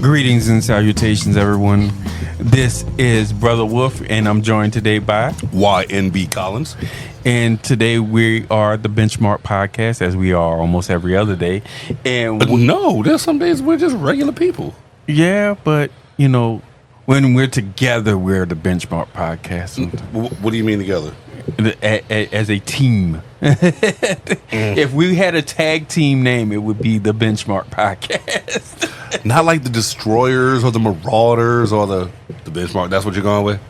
Greetings and salutations, everyone. This is Brother Wolf, and I'm joined today by YNB Collins. And today we are the Benchmark Podcast, as we are almost every other day. And No, there's some days we're just regular people. yeah, but you know, when we're together, we're the Benchmark Podcast. What do you mean together? As a team. If we had a tag team name, it would be the Benchmark Podcast. Not like the Destroyers or the Marauders or the Benchmark. That's what you're going with?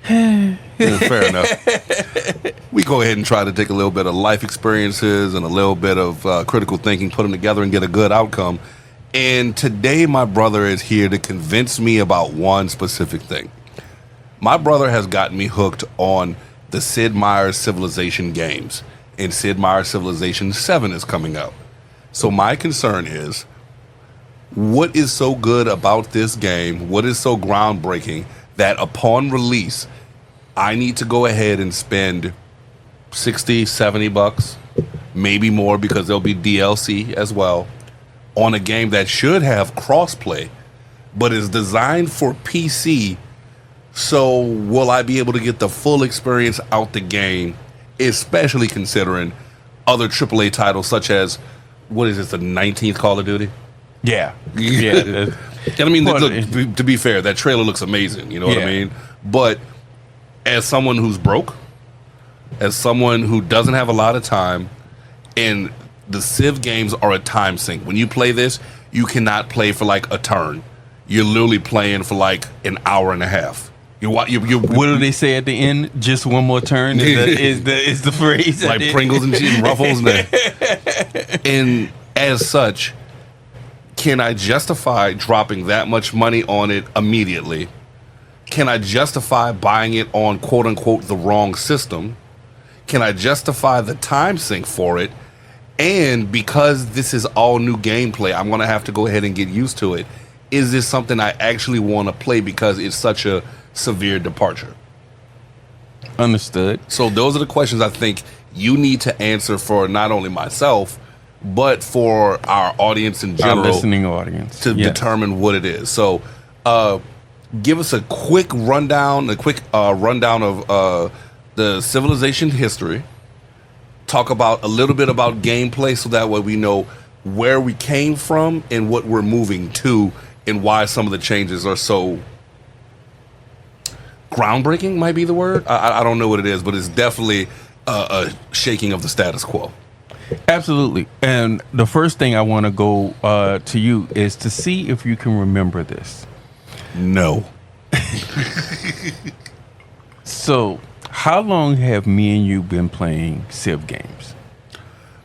Yeah, fair enough. We go ahead and try to take a little bit of life experiences and a little bit of critical thinking, put them together and get a good outcome. And today my brother is here to convince me about one specific thing. My brother has gotten me hooked on the Sid Meier's Civilization games, and Sid Meier's Civilization VII is coming out. So my concern is, what is so good about this game, what is so groundbreaking, that upon release, I need to go ahead and spend 60, 70 bucks, maybe more because there'll be DLC as well, on a game that should have crossplay, but is designed for PC. So will I be able to get the full experience out the game, especially considering other AAA titles such as, what is this, the 19th Call of Duty? Yeah. And I mean, look, to be fair, that trailer looks amazing, you know what I mean? But as someone who's broke, as someone who doesn't have a lot of time, and the Civ games are a time sink. When you play this, you cannot play for like a turn. You're literally playing for like an hour and a half. What do they say at the end? Just one more turn is the phrase. Like Pringles and cheese and Ruffles. And as such, can I justify dropping that much money on it immediately? Can I justify buying it on quote unquote the wrong system? Can I justify the time sink for it? And because this is all new gameplay, I'm going to have to go ahead and get used to it. Is this something I actually want to play because it's such a severe departure? Understood. So those are the questions I think you need to answer for not only myself, but for our audience in general, our listening audience, to determine what it is. So give us a quick rundown, of the Civilization history. Talk about a little bit about gameplay so that way we know where we came from and what we're moving to and why some of the changes are so groundbreaking, might be the word. I don't know what it is, but it's definitely a shaking of the status quo. Absolutely. And the first thing I want to go to you is to see if you can remember this. No. So, how long have me and you been playing Civ games?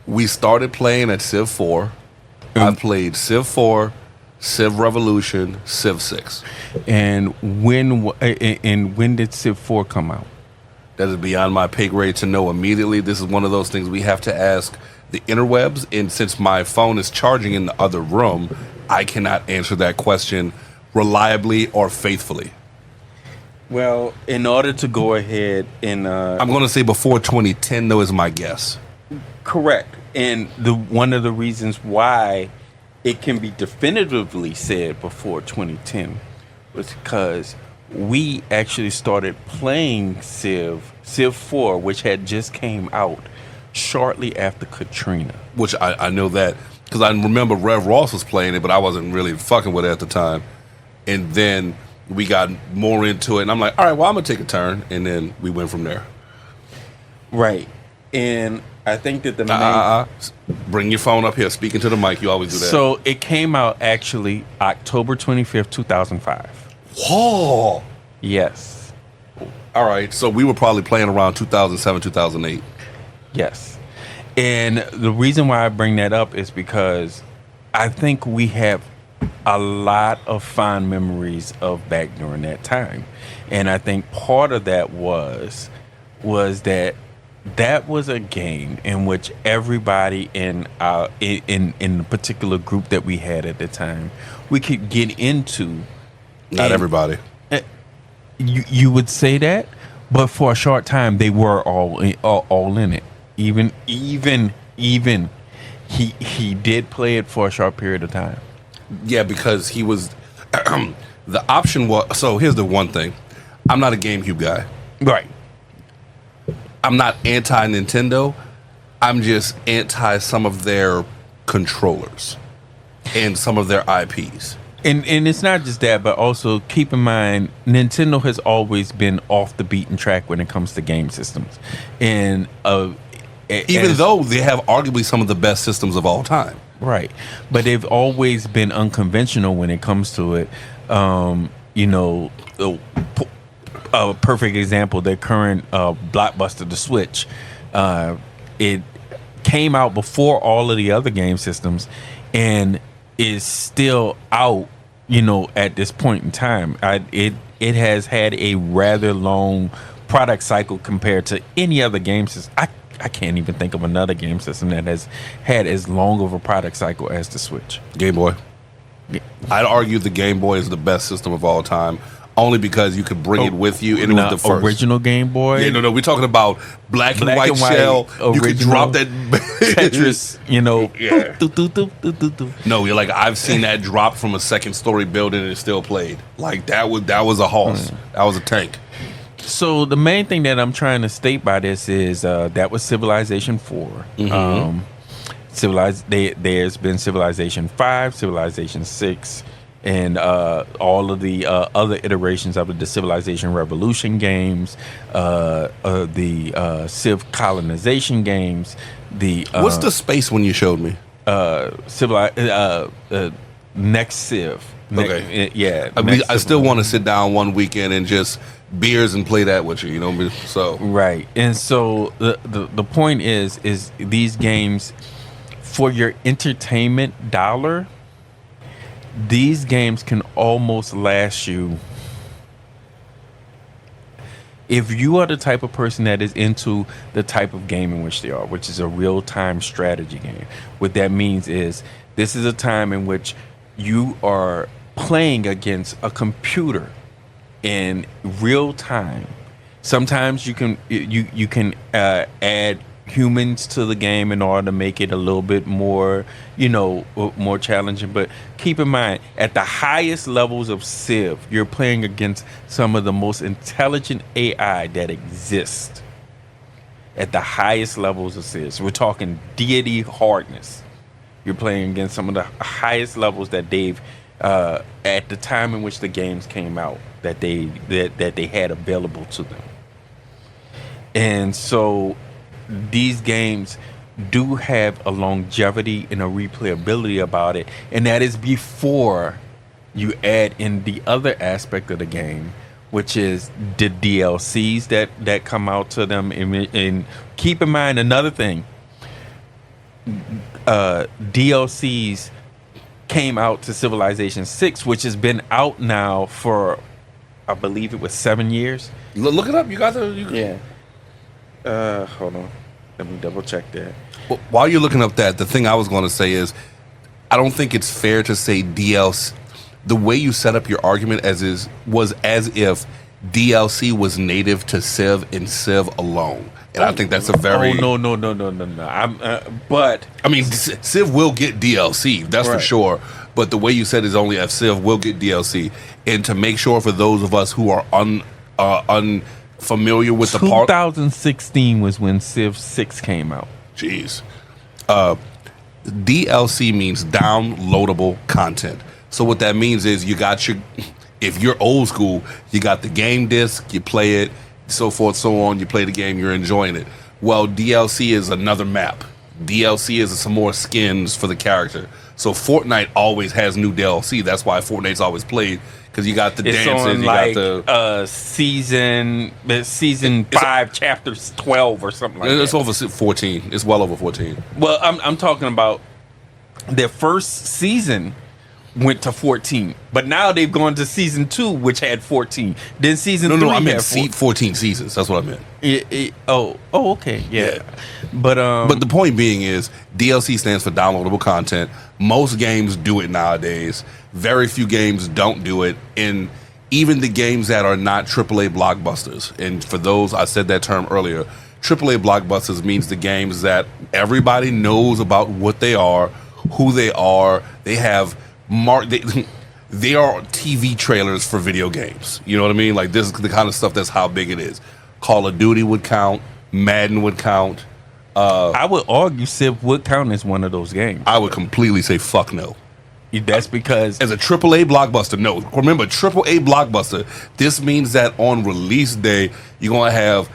We started playing at Civ 4. I played Civ 4, Civ Revolution, Civ 6. And when did Civ 4 come out? That is beyond my pay grade to know immediately. This is one of those things we have to ask the interwebs. And since my phone is charging in the other room, I cannot answer that question reliably or faithfully. Well, in order to go ahead and... I'm going to say before 2010, though, is my guess. Correct. And one of the reasons why it can be definitively said before 2010 was because we actually started playing Civ 4, which had just came out shortly after Katrina. Which I know that because I remember Rev Ross was playing it, but I wasn't really fucking with it at the time. And then we got more into it, and I'm like, all right, well, I'm going to take a turn. And then we went from there. Right. And I think that the main... Bring your phone up here. Speaking to the mic, you always do that. So it came out actually October 25th, 2005. Whoa. Yes. All right. So we were probably playing around 2007, 2008. Yes. And the reason why I bring that up is because I think we have a lot of fond memories of back during that time. And I think part of that was that was a game in which everybody in the particular group that we had at the time, we could get into. Not everybody. You would say that, but for a short time they were all in it. Even he did play it for a short period of time. Yeah, because he was the option was. So here's the one thing: I'm not a GameCube guy. Right. I'm not anti Nintendo. I'm just anti some of their controllers and some of their IPs. And it's not just that, but also keep in mind, Nintendo has always been off the beaten track when it comes to game systems, and even though they have arguably some of the best systems of all time. Right, but they've always been unconventional when it comes to it. You know, a perfect example, their current blockbuster, the Switch, it came out before all of the other game systems, and is still out. You know, at this point in time, it has had a rather long product cycle compared to any other game system. I can't even think of another game system that has had as long of a product cycle as the Switch. Game Boy. I'd argue the Game Boy is the best system of all time, only because you could bring it with you, and it was the first original Game Boy. Yeah, no, we're talking about black and white shell. You could drop that Tetris, you know. Yeah. Do. No, you're like, I've seen that drop from a second story building and it still played. Like that was a horse. That was a tank. So the main thing that I'm trying to state by this is that was Civilization 4. There's been Civilization 5, Civilization 6, and all of the other iterations of the Civilization Revolution games, the Civ colonization games. What's the space one you showed me? Next Civ. Okay. Yeah. I still want to sit down one weekend and just beers and play that with you. You know, so right. And so the point is these games, for your entertainment dollar, these games can almost last you. If you are the type of person that is into the type of game in which they are, which is a real-time strategy game, what that means is this is a time in which you are playing against a computer in real time. Sometimes you can add humans to the game in order to make it a little bit more, more challenging. But keep in mind, at the highest levels of Civ, you're playing against some of the most intelligent AI that exist. At the highest levels of Civ, so we're talking deity hardness. You're playing against some of the highest levels that they've at the time in which the games came out that they had available to them. And so these games do have a longevity and a replayability about it, and that is before you add in the other aspect of the game, which is the DLCs that come out to them. And keep in mind another thing, DLCs came out to Civilization 6, which has been out now for, I believe it was 7 years. Look it up. You got the yeah. Hold on. Let me double check that. Well, while you're looking up that, the thing I was going to say is, I don't think it's fair to say DLC. The way you set up your argument was as if DLC was native to Civ and Civ alone. And I think that's a very... Oh, no. But... I mean, Civ will get DLC, that's for sure. But the way you said is only if Civ will get DLC. And to make sure for those of us who are unfamiliar with the part... 2016 was when Civ 6 came out. Jeez. DLC means downloadable content. So what that means is you got your... If you're old school, you got the game disc, you play it, so forth, so on. You play the game, you're enjoying it. Well, DLC is another map. DLC is some more skins for the character. So Fortnite always has new DLC. That's why Fortnite's always played, because you got the it's dances. On you like got the season 5, chapters 12 or something like that. It's over 14. It's well over 14. Well, I'm talking about their first season went to 14, but now they've gone to season 2, which had 14. Then season 3 I meant had 14 seasons. That's what I meant. Okay, yeah. But the point being is DLC stands for downloadable content. Most games do it nowadays. Very few games don't do it, and even the games that are not AAA blockbusters. And for those, I said that term earlier. AAA blockbusters means the games that everybody knows about what they are, who they are. They have they are TV trailers for video games. You know what I mean? Like, this is the kind of stuff that's how big it is. Call of Duty would count. Madden would count. I would argue Civ would count as one of those games. I would completely say fuck no. That's because As a AAA blockbuster, no. Remember, AAA blockbuster, this means that on release day, you're going to have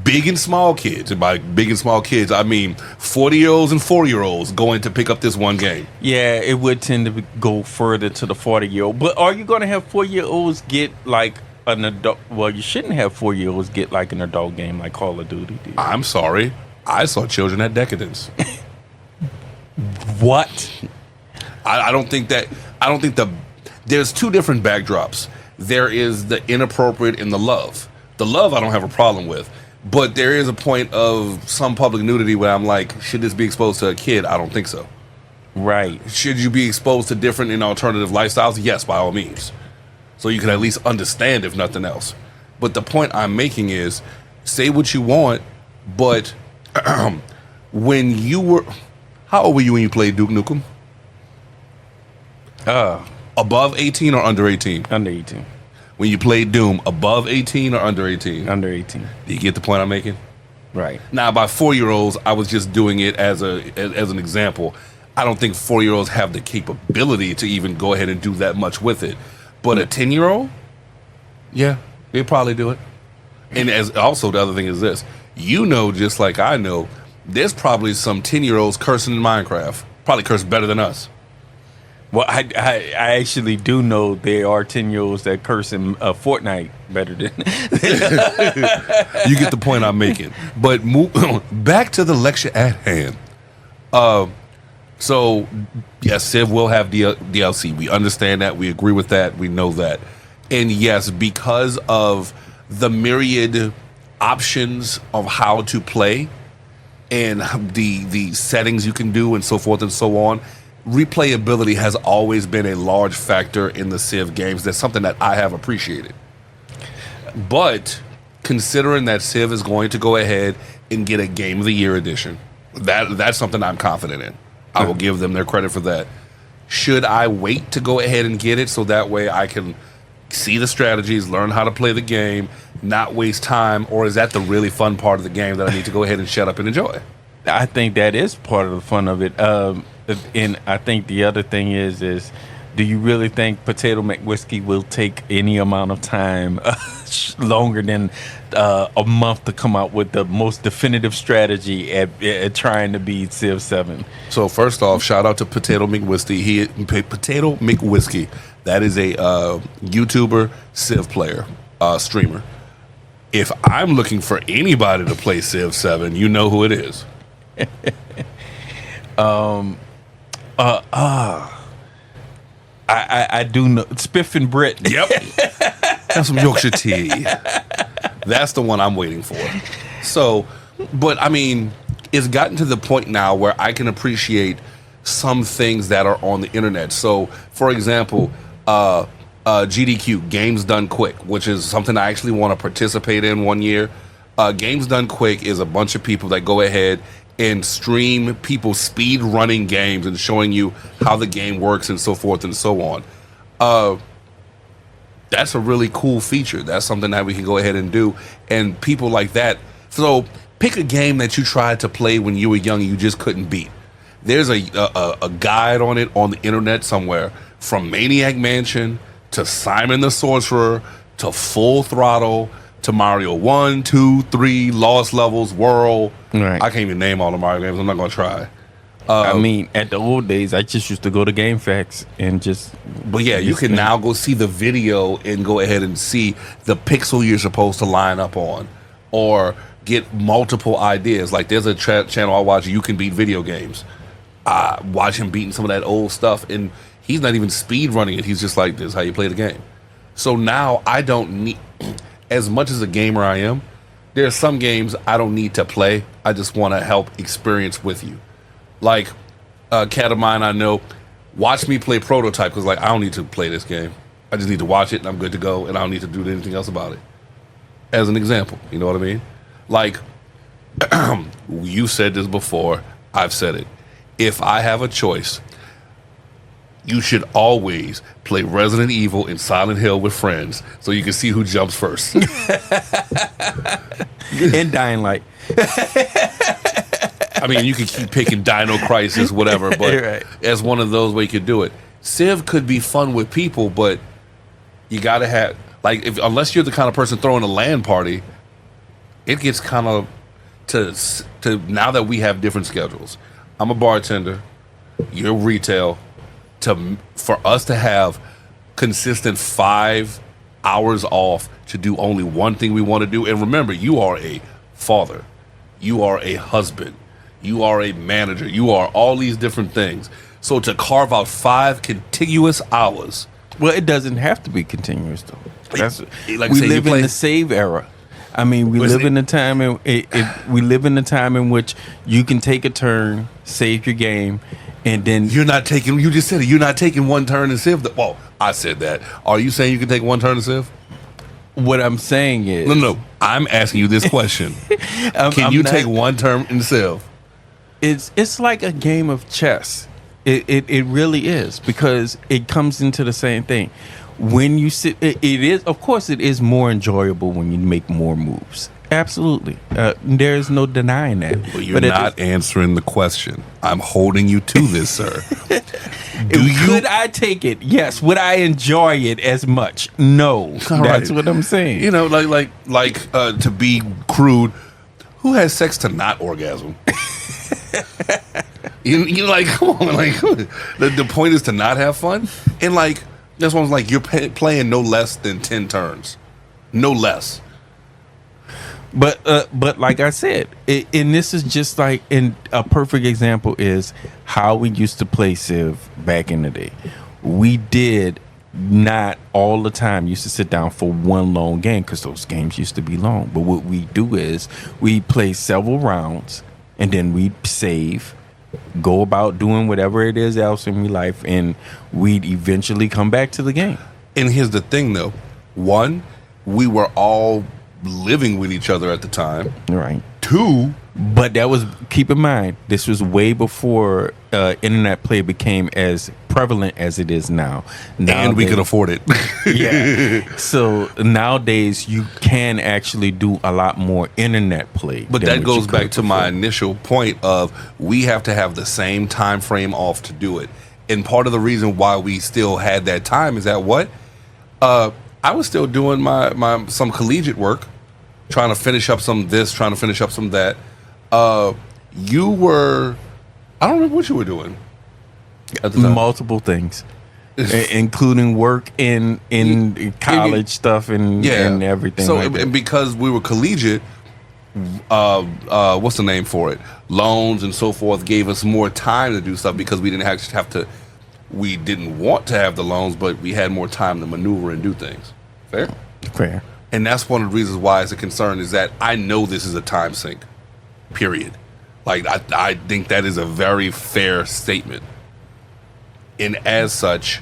big and small kids. And by big and small kids, I mean 40-year-olds and 4-year-olds going to pick up this one game. yeah, it would tend to go further to the 40-year-old. But are you going to have 4-year-olds get like an adult? Well, you shouldn't have 4-year-olds get like an adult game like Call of Duty. Dude. I'm sorry. I saw children at Decadence. What? I don't think there's two different backdrops. There is the inappropriate and the love. The love I don't have a problem with, but there is a point of some public nudity where I'm like, should this be exposed to a kid? I don't think so. Right. Should you be exposed to different and alternative lifestyles? Yes, by all means. So you can at least understand, if nothing else. But the point I'm making is, say what you want, but when you were, how old were you when you played Duke Nukem? Above 18 or under 18? Under 18. When you played Doom, above 18 or under 18? Under 18. Do you get the point I'm making? Right. Now, by 4-year-olds, I was just doing it as an example. I don't think 4-year-olds have the capability to even go ahead and do that much with it. But a 10-year-old, yeah, they'd probably do it. And as also the other thing is this, just like I know, there's probably some 10-year-olds cursing in Minecraft. Probably curse better than us. Well, I actually do know there are 10-year-olds that curse in Fortnite better than. You get the point I'm making. But back to the lecture at hand. So, yes, Civ will have DLC. We understand that. We agree with that. We know that. And yes, because of the myriad options of how to play and the settings you can do and so forth and so on, replayability has always been a large factor in the Civ games. That's something that I have appreciated. But considering that Civ is going to go ahead and get a Game of the Year edition, that's something I'm confident in. I will give them their credit for that. Should I wait to go ahead and get it so that way I can see the strategies, learn how to play the game, not waste time, or is that the really fun part of the game that I need to go ahead and shut up and enjoy? I think that is part of the fun of it. And I think the other thing is do you really think Potato McWhiskey will take any amount of time longer than a month to come out with the most definitive strategy at trying to beat Civ 7? So first off, shout out to Potato McWhiskey. Potato McWhiskey. That is a YouTuber, Civ player, streamer. If I'm looking for anybody to play Civ 7, you know who it is. I do know Spiff and Brit. Yep. That's some Yorkshire tea. That's the one I'm waiting for. So, but I mean, it's gotten to the point now where I can appreciate some things that are on the internet. So, for example, GDQ, Games Done Quick, which is something I actually want to participate in one year. Games Done Quick is a bunch of people that go ahead and stream people speed running games and showing you how the game works and so forth and so on. That's a really cool feature. That's something that we can go ahead and do. And people like that. So pick a game that you tried to play when you were young and you just couldn't beat. There's a guide on it on the internet somewhere, from Maniac Mansion to Simon the Sorcerer to Full Throttle to Mario 1, 2, 3, Lost Levels, World. Right. I can't even name all the Mario games. I'm not going to try. I mean, at the old days, I just used to go to GameFAQs and just. But yeah, you can now go see the video and go ahead and see the pixel you're supposed to line up on, or get multiple ideas. Like there's a channel I watch, You Can Beat Video Games. Watch him beating some of that old stuff, and he's not even speed running it. He's just like, this is how you play the game. So now I don't need, as much as a gamer I am, there are some games I don't need to play. I just want to help experience with you. Like a cat of mine I know, watch me play Prototype, because like I don't need to play this game. I just need to watch it and I'm good to go, and I don't need to do anything else about it. As an example, you know what I mean? Like, you said this before, I've said it. If I have a choice, you should always play Resident Evil and Silent Hill with friends so you can see who jumps first. And Dying Light. I mean, you could keep picking Dino Crisis, whatever, but Right. as one of those where you could do it. Civ could be fun with people, but you got to have, like, unless you're the kind of person throwing a LAN party, it gets kind of to now that we have different schedules. I'm a bartender, you're retail. For us to have consistent 5 hours off to do only one thing we want to do, and remember, you are a father, you are a husband, you are a manager, you are all these different things. So to carve out 5 contiguous hours. Well, it doesn't have to be continuous though. That's Like we say live you play- in the save era. I mean, we What's live it? in a time we live in a time in which you can take a turn, save your game, and then You're not taking, you just said it, you're not taking one turn in Civ. Well, I said that. Are you saying you can take one turn in Civ? what I'm saying is No. I'm asking you this question. Can I'm you not- take one turn in Civ? It's like a game of chess. It really is, because it comes into the same thing. When you sit, it is, of course, it is more enjoyable when you make more moves. Absolutely, there is no denying that. But you're not answering the question. I'm holding you to this, sir. Could I take it? Yes. Would I enjoy it as much? No. That's what I'm saying. You know, like to be crude, who has sex to not orgasm? you like, come on, like the point is to not have fun, and like that's one like you're playing no less than 10 turns, no less. But like I said, and this is just like, in a perfect example is how we used to play Civ back in the day. We did not all the time used to sit down for one long game, because those games used to be long. But what we do is we play several rounds, and then we save, go about doing whatever it is else in your life, and we'd eventually come back to the game. And here's the thing, though: one, we were all living with each other at the time. Right. 2, But that was, keep in mind, this was way before internet play became as prevalent as it is now. and we could afford it. Yeah. So nowadays you can actually do a lot more internet play. But than that what goes you back could to my before. initial point of we have to have the same time frame off to do it. And part of the reason why we still had that time is that what? I was still doing my some collegiate work, trying to finish up some this, trying to finish up some that. You were, I don't remember what you were doing at the time. Multiple things. Including work in college stuff and everything. So like that. and because we were collegiate, what's the name for it? Loans and so forth gave us more time to do stuff because we didn't actually have to. We didn't want to have the loans, but we had more time to maneuver and do things. Fair. Fair. And that's one of the reasons why it's a concern is that I know this is a time sink. Period. Like I think that is a very fair statement. And as such,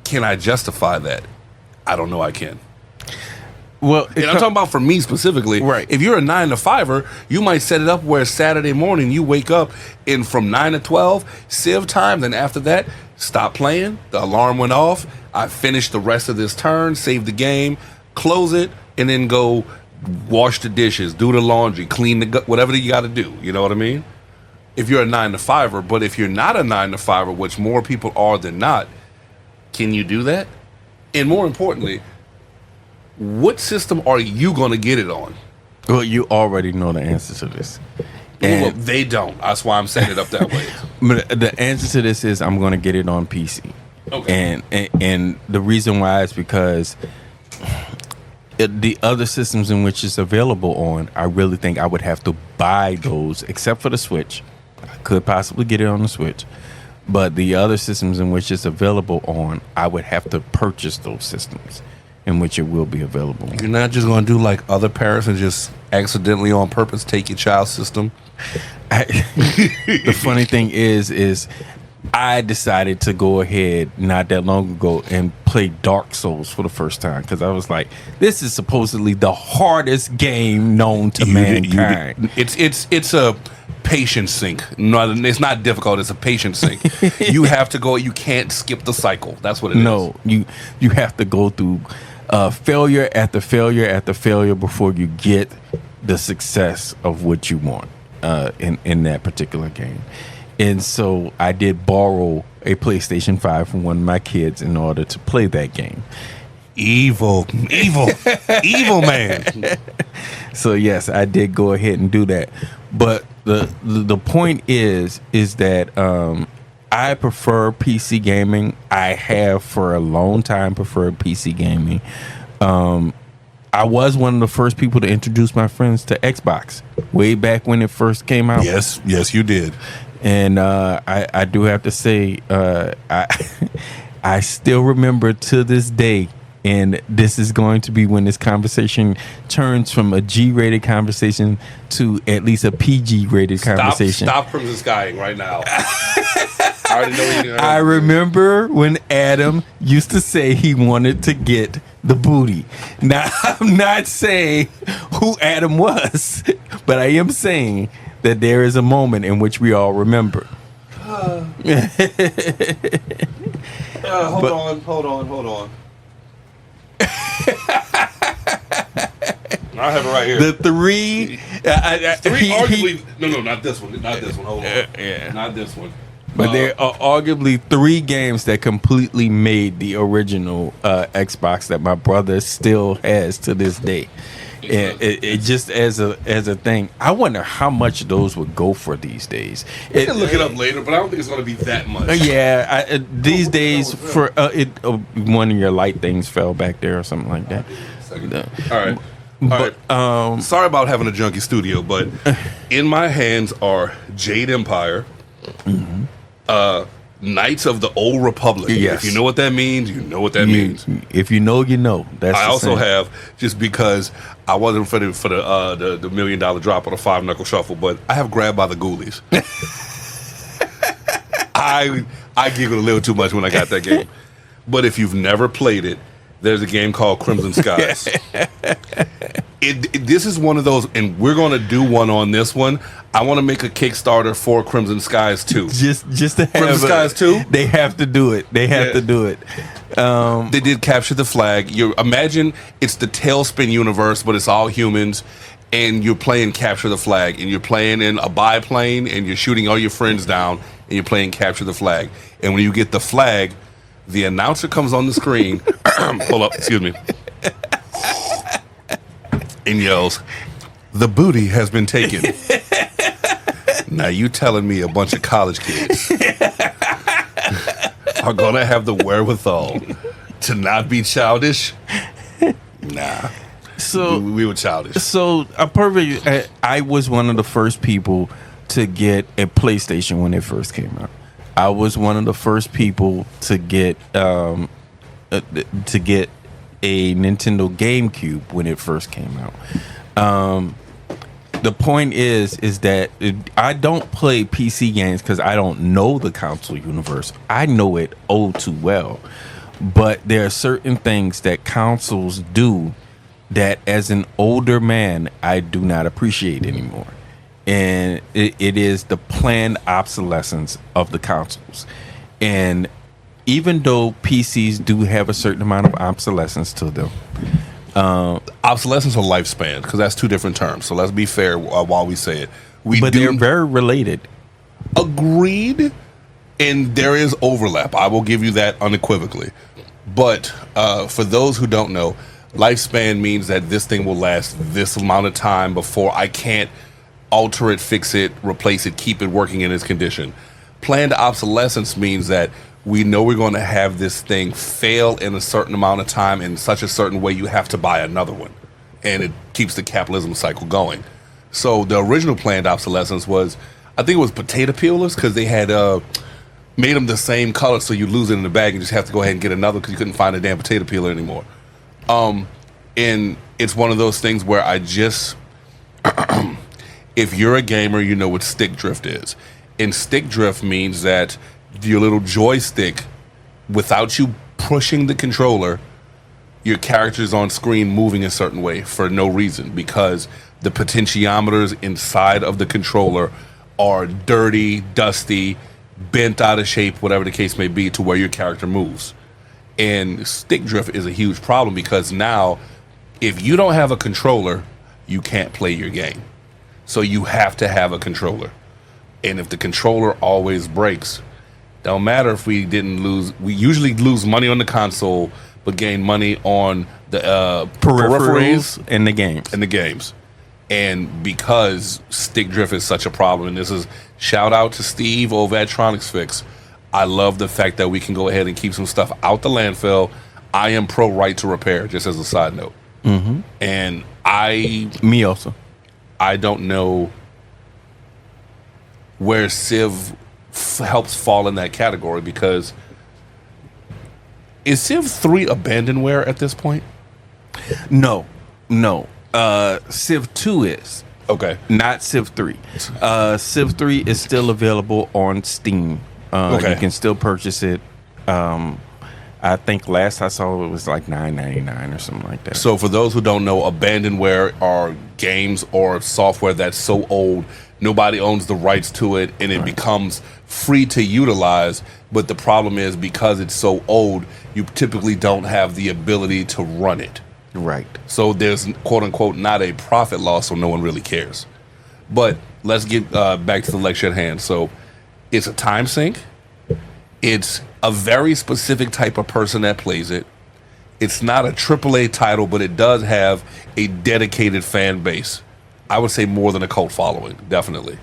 can I justify that? I don't know I can. Well, And I'm talking about for me specifically. Right. If you're a 9 to 5er, you might set it up where Saturday morning you wake up and from 9 to 12, Civ time. Then after that, stop playing. The alarm went off. I finished the rest of this turn, save the game, close it, and then go wash the dishes, do the laundry, clean the whatever you got to do. You know what I mean? If you're a 9 to 5er, but if you're not a 9 to 5er, which more people are than not, can you do that? And more importantly, what system are you going to get it on? Well, you already know the answer to this. Well, And they don't. That's why I'm setting it up that way. but the answer to this is I'm going to get it on PC. Okay. And the reason why is because the other systems in which it's available on, I really think I would have to buy those, except for the Switch. I could possibly get it on the Switch. But the other systems in which it's available on, I would have to purchase those systems in which it will be available on. You're not just going to do like other parents and just accidentally on purpose take your child's system. The funny thing is I decided to go ahead not that long ago and play Dark Souls for the first time because I was like, this is supposedly the hardest game known to mankind. It's a patience sink. No, it's not difficult. It's a patience sink. You have to go. You can't skip the cycle. That's what it is. No, you have to go through failure after failure after failure before you get the success of what you want in that particular game. And so I did borrow a PlayStation 5 from one of my kids in order to play that game. Evil man. So yes, I did go ahead and do that. But the point is that I prefer PC gaming. I have for a long time preferred PC gaming. I was one of the first people to introduce my friends to Xbox way back when it first came out. Yes, you did. And I do have to say, I still remember to this day, and this is going to be when this conversation turns from a G-rated conversation to at least a PG-rated conversation. Stop Crimson Skying right now. I already know what you're I remember when Adam used to say he wanted to get the booty. Now, I'm not saying who Adam was, but I am saying that there is a moment in which we all remember. Hold on. I have it right here. The three arguably. No, not this one. Not this one. Hold on. Yeah. Not this one. But there are arguably three games that completely made the original Xbox that my brother still has to this day. And it just as a thing, I wonder how much those would go for these days. You can look it up later, but I don't think it's going to be that much. Yeah, these days for one of your light things fell back there or something like that. All right. Sorry about having a junky studio, but in my hands are Jade Empire, Knights of the Old Republic. Yes. If you know what that means, you know what that means. If you know, you know. That's I the also same. have, just because I wasn't for the $1 million drop on the 5-knuckle shuffle, but I have Grabbed by the Ghoulies. I giggled a little too much when I got that game. But if you've never played it, there's a game called Crimson Skies. This is one of those, and we're going to do one on this one. I want to make a Kickstarter for Crimson Skies 2. Just to have Crimson Skies 2? They have to do it. They have to do it. They did Capture the Flag. You imagine it's the Tailspin universe, but it's all humans, and you're playing Capture the Flag, and you're playing in a biplane, and you're shooting all your friends down, and you're playing Capture the Flag. And when you get the flag, the announcer comes on the screen. Hold up, excuse me. And yells, "The booty has been taken." Now you telling me a bunch of college kids are gonna have the wherewithal to not be childish? Nah. So we were childish. So I was one of the first people to get a PlayStation when it first came out. I was one of the first people to get a Nintendo GameCube when it first came out. The point is that I don't play PC games because I don't know the console universe. I know it oh too well. But there are certain things that consoles do that as an older man, I do not appreciate anymore. And it is the planned obsolescence of the consoles. And even though PCs do have a certain amount of obsolescence to them, obsolescence or lifespan, because that's two different terms. So let's be fair while we say it. They're very related. Agreed, and there is overlap. I will give you that unequivocally. But for those who don't know, lifespan means that this thing will last this amount of time before I can't alter it, fix it, replace it, keep it working in its condition. Planned obsolescence means that we know we're going to have this thing fail in a certain amount of time in such a certain way you have to buy another one. And it keeps the capitalism cycle going. So the original planned obsolescence was, I think it was potato peelers, because they had made them the same color so you lose it in the bag and just have to go ahead and get another because you couldn't find a damn potato peeler anymore. And it's one of those things where I just... if you're a gamer, you know what stick drift is. And stick drift means that your little joystick, without you pushing the controller, your character's on screen moving a certain way for no reason, because the potentiometers inside of the controller are dirty, dusty, bent out of shape, whatever the case may be, to where your character moves. And stick drift is a huge problem, because now if you don't have a controller, you can't play your game. So you have to have a controller. And if the controller always breaks, don't matter if we didn't lose. We usually lose money on the console, but gain money on the peripherals in the games. And because stick drift is such a problem, and this is shout out to Steve over at Tronics Fix. I love the fact that we can go ahead and keep some stuff out the landfill. I am pro right to repair, just as a side note. Mm-hmm. And me also. I don't know where Civ helps fall in that category, because is Civ 3 abandonware at this point? No. Civ 2 is. Okay. Not Civ 3. Civ 3 is still available on Steam. Okay. You can still purchase it. I think last I saw it was like $9.99 or something like that. So for those who don't know, abandonware are games or software that's so old nobody owns the rights to it, and it becomes free to utilize. But the problem is, because it's so old, you typically don't have the ability to run it. Right. So there's quote unquote not a profit loss, so no one really cares. But let's get back to the lecture at hand. So it's a time sink. It's a very specific type of person that plays it. It's not a AAA title, but it does have a dedicated fan base. I would say more than a cult following, definitely.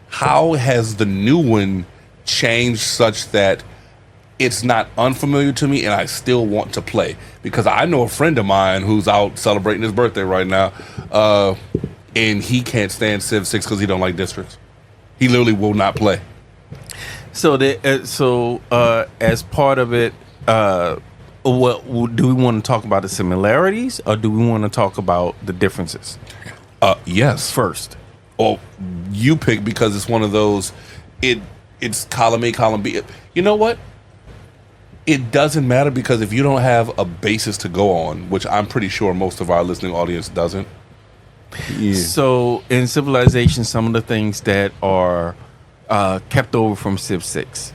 How has the new one changed such that it's not unfamiliar to me and I still want to play? Because I know a friend of mine who's out celebrating his birthday right now, and he can't stand Civ 6 because he don't like districts. He literally will not play. So, as part of it, what do we want to talk about the similarities, or do we want to talk about the differences? Yes. First. Well, you pick, because it's one of those. It's column A, column B. You know what? It doesn't matter, because if you don't have a basis to go on, which I'm pretty sure most of our listening audience doesn't. Yeah. So in Civilization, some of the things that are kept over from Civ 6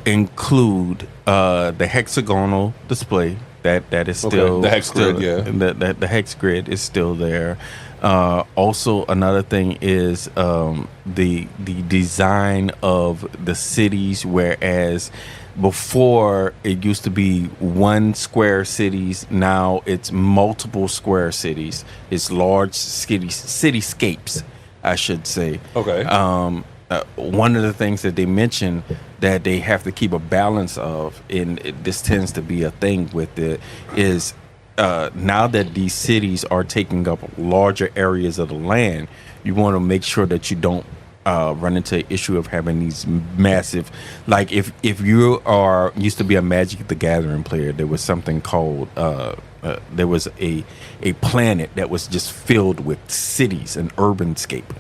include the hexagonal display that is still the hex grid. Yeah, the hex grid is still there. Also, another thing is the design of the cities, whereas before it used to be one square cities, now it's multiple square cities. It's large cityscapes, I should say. Okay. One of the things that they mention that they have to keep a balance of, and this tends to be a thing with it, is now that these cities are taking up larger areas of the land, you want to make sure that you don't run into the issue of having these massive, like if you used to be a Magic the Gathering player, there was something called there was a planet that was just filled with cities, an urbanscape.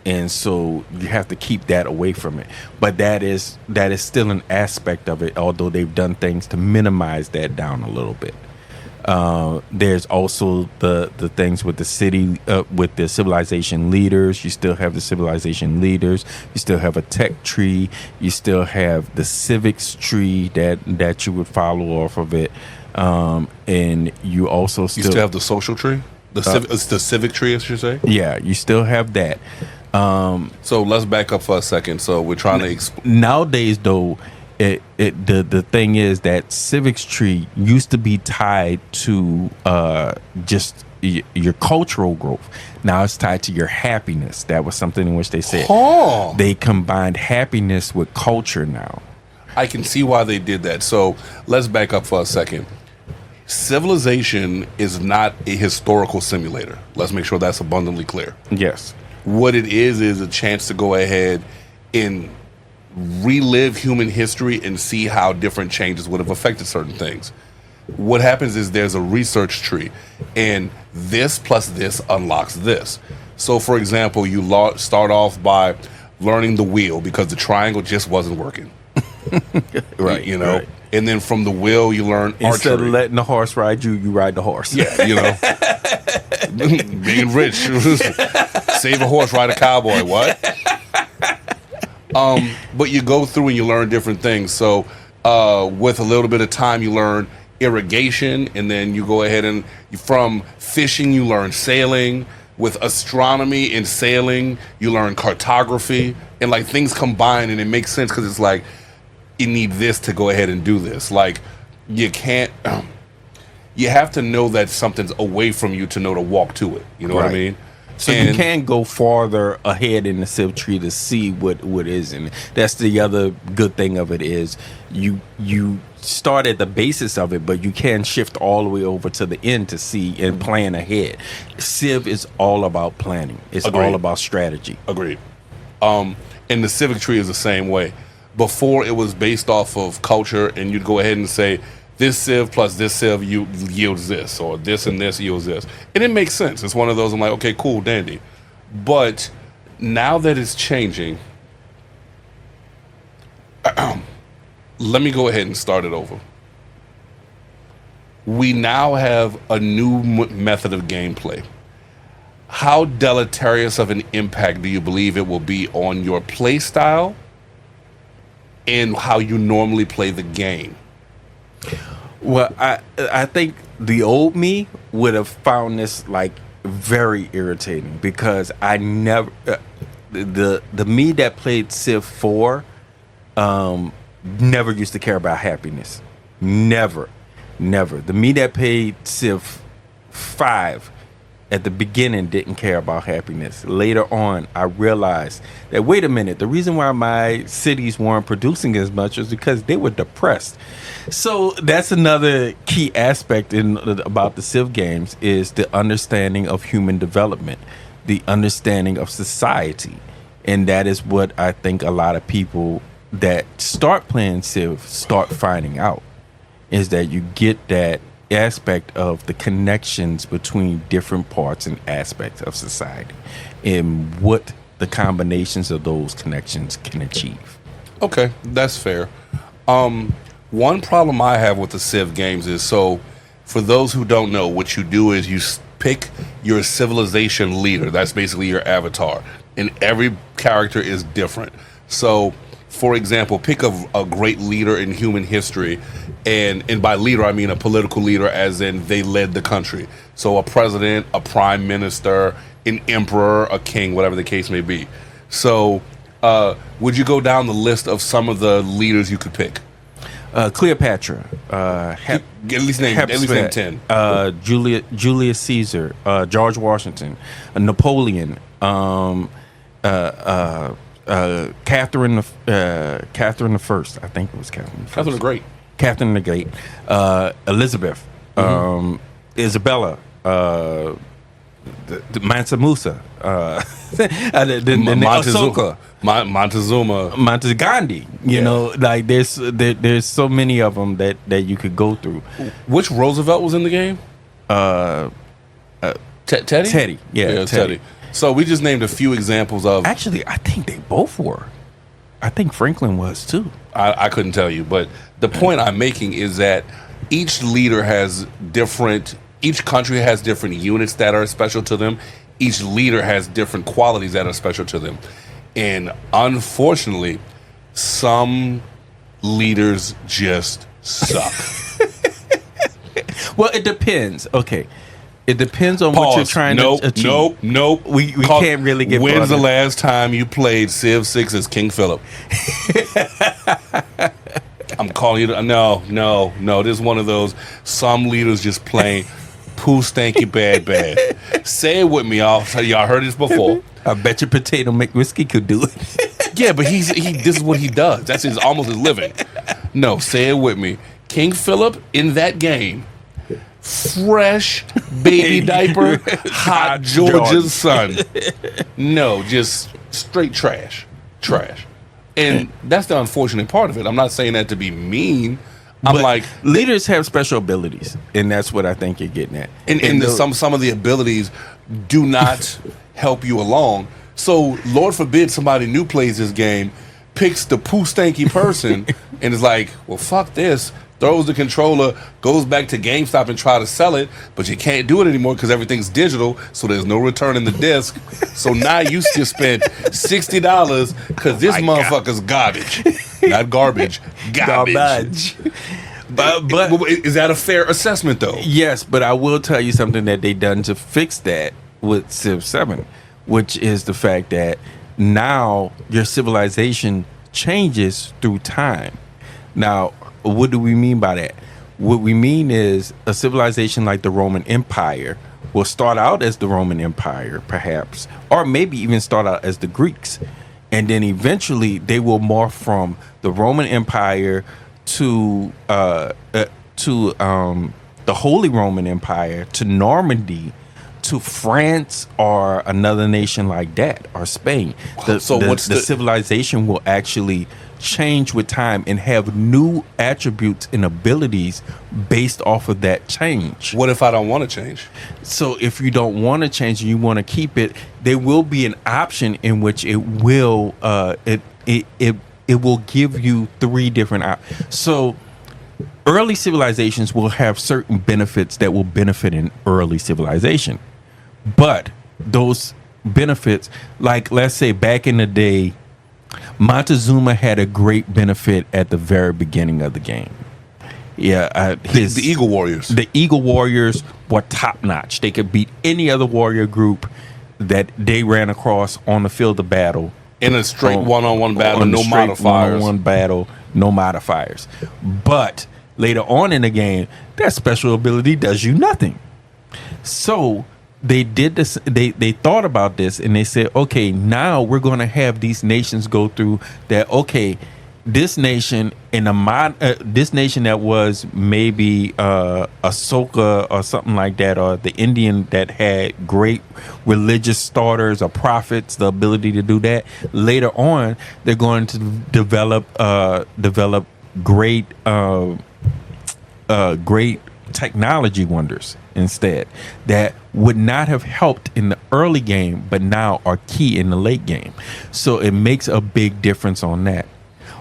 And so you have to keep that away from it. But that is still an aspect of it, although they've done things to minimize that down a little bit. There's also the things with the city, with the civilization leaders. You still have the civilization leaders. You still have a tech tree. You still have the civics tree that you would follow off of it. And you also still have the social tree. It's the civic tree, I should say. Yeah, you still have that. So let's back up for a second. So we're trying to nowadays, though, the thing is that civics tree used to be tied to just your cultural growth. Now it's tied to your happiness. That was something in which they said they combined happiness with culture now. I can see why they did that. So let's back up for a second. Civilization is not a historical simulator. Let's make sure that's abundantly clear. Yes. What it is a chance to go ahead and relive human history and see how different changes would have affected certain things. What happens is there's a research tree, and this plus this unlocks this. So, for example, you start off by learning the wheel because the triangle just wasn't working. Right. You know? Right. And then from the wheel, you learn Instead archery. of letting the horse ride you, you ride the horse. Yeah, you know. Being rich. Save a horse, ride a cowboy. What? But you go through and you learn different things. So with a little bit of time, you learn irrigation, and then you go ahead and from fishing, you learn sailing. With astronomy and sailing, you learn cartography, and like things combine, and it makes sense because it's like you need this to go ahead and do this. Like you can't. You have to know that something's away from you to know to walk to it. You know what I Right. mean? So And- you can go farther ahead in the Civ tree to see what is in it. That's the other good thing of it is you start at the basis of it, but you can shift all the way over to the end to see and plan ahead. Civ is all about planning. It's Agreed. all about strategy. Agreed. And the civic tree is the same way. Before it was based off of culture, and you'd go ahead and say this civ plus this civ yields this, or this and this yields this, and it makes sense. It's one of those I'm like, okay, cool, dandy. But now that it's changing, let me go ahead and start it over. We now have a new method of gameplay. How deleterious of an impact do you believe it will be on your play style and how you normally play the game? Well, I think the old me would have found this like very irritating because I never the me that played Civ 4 never used to care about happiness. Never. The me that played Civ 5 at the beginning didn't care about happiness. Later on, I realized that, wait a minute, the reason why my cities weren't producing as much is because they were depressed. So that's another key aspect about the Civ games is the understanding of human development, the understanding of society. And that is what I think a lot of people that start playing Civ start finding out, is that you get that aspect of the connections between different parts and aspects of society and what the combinations of those connections can achieve. Okay, that's fair. One problem I have with the Civ games is, so for those who don't know, what you do is you pick your civilization leader. That's basically your avatar. And every character is different. So, for example, pick a great leader in human history. And by leader, I mean a political leader, as in they led the country. So a president, a prime minister, an emperor, a king, whatever the case may be. So would you go down the list of some of the leaders you could pick? Cleopatra, At least name 10. Julius Caesar, George Washington, Napoleon, Catherine the First. I think it was Catherine the First. Catherine the Great. Catherine the Great, Elizabeth, Isabella, the Mansa Musa, Ahsoka, Montezuma. Gandhi. You know, like there's so many of them that you could go through. Which Roosevelt was in the game? Teddy? Teddy, yeah, Teddy. So we just named a few examples of. Actually, I think they both were. I think Franklin was too. I couldn't tell you, but the point I'm making is that each leader has different. Each country has different units that are special to them. Each leader has different qualities that are special to them, and unfortunately, some leaders just suck. Well, it depends. Okay. It depends on what you're trying to achieve. Nope. We can't really get. When's broader. the last time you played Civ 6 as King Philip? I'm calling you. No. This is one of those. Some leaders just plain poo stanky bad. Say it with me, y'all. Y'all heard this before. I bet your Potato McWhiskey could do it. Yeah, but he. This is what he does. That's almost his living. No, say it with me. King Philip in that game. Fresh baby diaper, hot Georgia's son. No, just straight trash. And that's the unfortunate part of it. I'm not saying that to be mean. I'm But like, leaders have special abilities, and that's what I think you're getting at. and some of the abilities do not help you along. So Lord forbid somebody new plays this game, picks the poo stanky person, and is like, well, fuck this. Throws the controller, goes back to GameStop and try to sell it, but you can't do it anymore because everything's digital, so there's no return in the disc. So now you just spent $60 because this motherfucker's garbage. Not garbage. Garbage. But is that a fair assessment, though? Yes, but I will tell you something that they done to fix that with Civ 7, which is the fact that now your civilization changes through time. Now, what do we mean by that? What we mean is a civilization like the Roman Empire will start out as the Roman Empire, perhaps, or maybe even start out as the Greeks. And then eventually they will morph from the Roman Empire to the Holy Roman Empire, to Normandy, to France, or another nation like that, or Spain. The civilization will actually change with time and have new attributes and abilities based off of that change. What if I don't want to change? So if you don't want to change and you want to keep it, there will be an option in which it will it will give you three different so early civilizations will have certain benefits that will benefit an early civilization. But those benefits, like let's say back in the day, Montezuma had a great benefit at the very beginning of the game. Yeah, the Eagle Warriors. The Eagle Warriors were top notch. They could beat any other warrior group that they ran across on the field of battle. In a straight one-on-one battle, no modifiers. One-on-one battle, no modifiers. But later on in the game, that special ability does you nothing. So they did this. They thought about this and they said, okay, now we're going to have these nations go through that. Okay, this nation this nation that was maybe Ahsoka or something like that, or the Indian that had great religious starters or prophets, the ability to do that. Later on, they're going to develop great great technology wonders instead that would not have helped in the early game, but now are key in the late game. So it makes a big difference on that.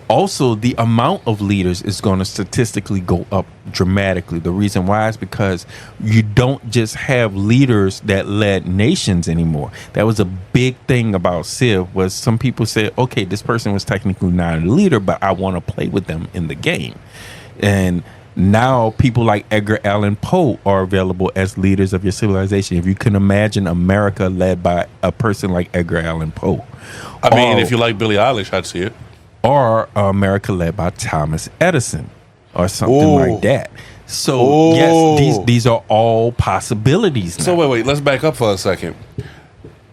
Also, the amount of leaders is going to statistically go up dramatically. The reason why is because you don't just have leaders that led nations anymore. That was a big thing about Civ, was some people said, okay, this person was technically not a leader, but I want to play with them in the game. And now people like Edgar Allan Poe are available as leaders of your civilization. If you can imagine America led by a person like Edgar Allan Poe. I mean, if you like Billie Eilish, I'd see it. Or America led by Thomas Edison or something like that. So, yes, these are all possibilities now. So, wait, let's back up for a second.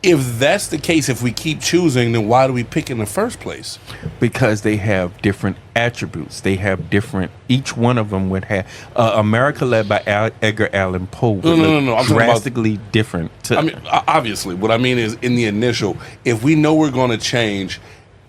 If that's the case, if we keep choosing, then why do we pick in the first place? Because they have different attributes. They have different, each one of them would have, America led by Edgar Allan Poe would No. I'm drastically different. I mean, obviously, what I mean is in the initial, if we know we're going to change,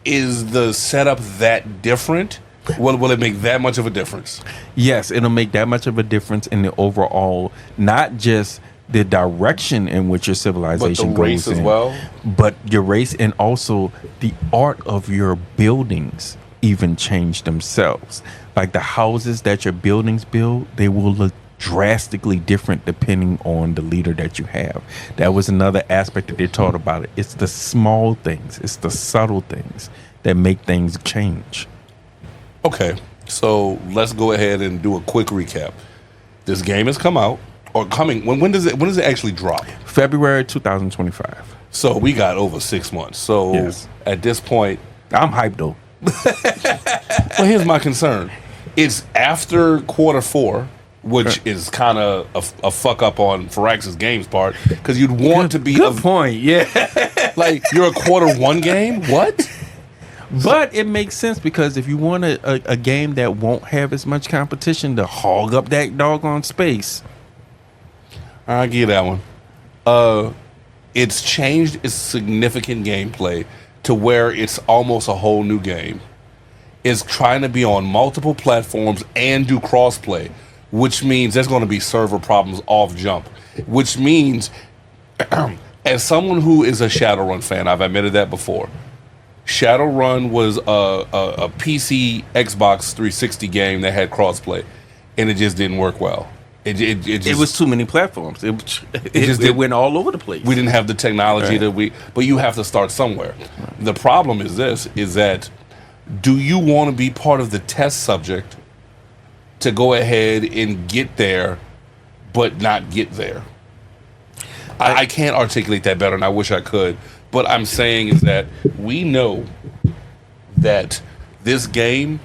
is the setup that different? Will it make that much of a difference? Yes, it'll make that much of a difference in the overall, not just the direction in which your civilization goes in, as well, but your race, and also the art of your buildings even change themselves. Like the houses that your buildings build, they will look drastically different depending on the leader that you have. That was another aspect that they taught about it. It's the small things, it's the subtle things that make things change. Okay, so let's go ahead and do a quick recap. This game has come out, or coming. When does it actually drop? February 2025. So we got over 6 months. So yes. At this point, I'm hyped though. Well, here's my concern. It's after Q4, which is kind of a fuck up on Firaxis Games' part, because you'd want to be good point. Yeah, like you're a Q1 game. What? But it makes sense, because if you want a game that won't have as much competition to hog up that doggone space, I'll give you that one. It's changed its significant gameplay to where it's almost a whole new game. It's trying to be on multiple platforms and do crossplay, which means there's going to be server problems off jump, which means As someone who is a Shadowrun fan, I've admitted that before. Shadowrun was a PC Xbox 360 game that had crossplay, and it just didn't work well. It was too many platforms. It went all over the place. We didn't have the technology but you have to start somewhere. The problem is that do you want to be part of the test subject to go ahead and get there, but not get there? I can't articulate that better, and I wish I could. But I'm saying is that we know that this game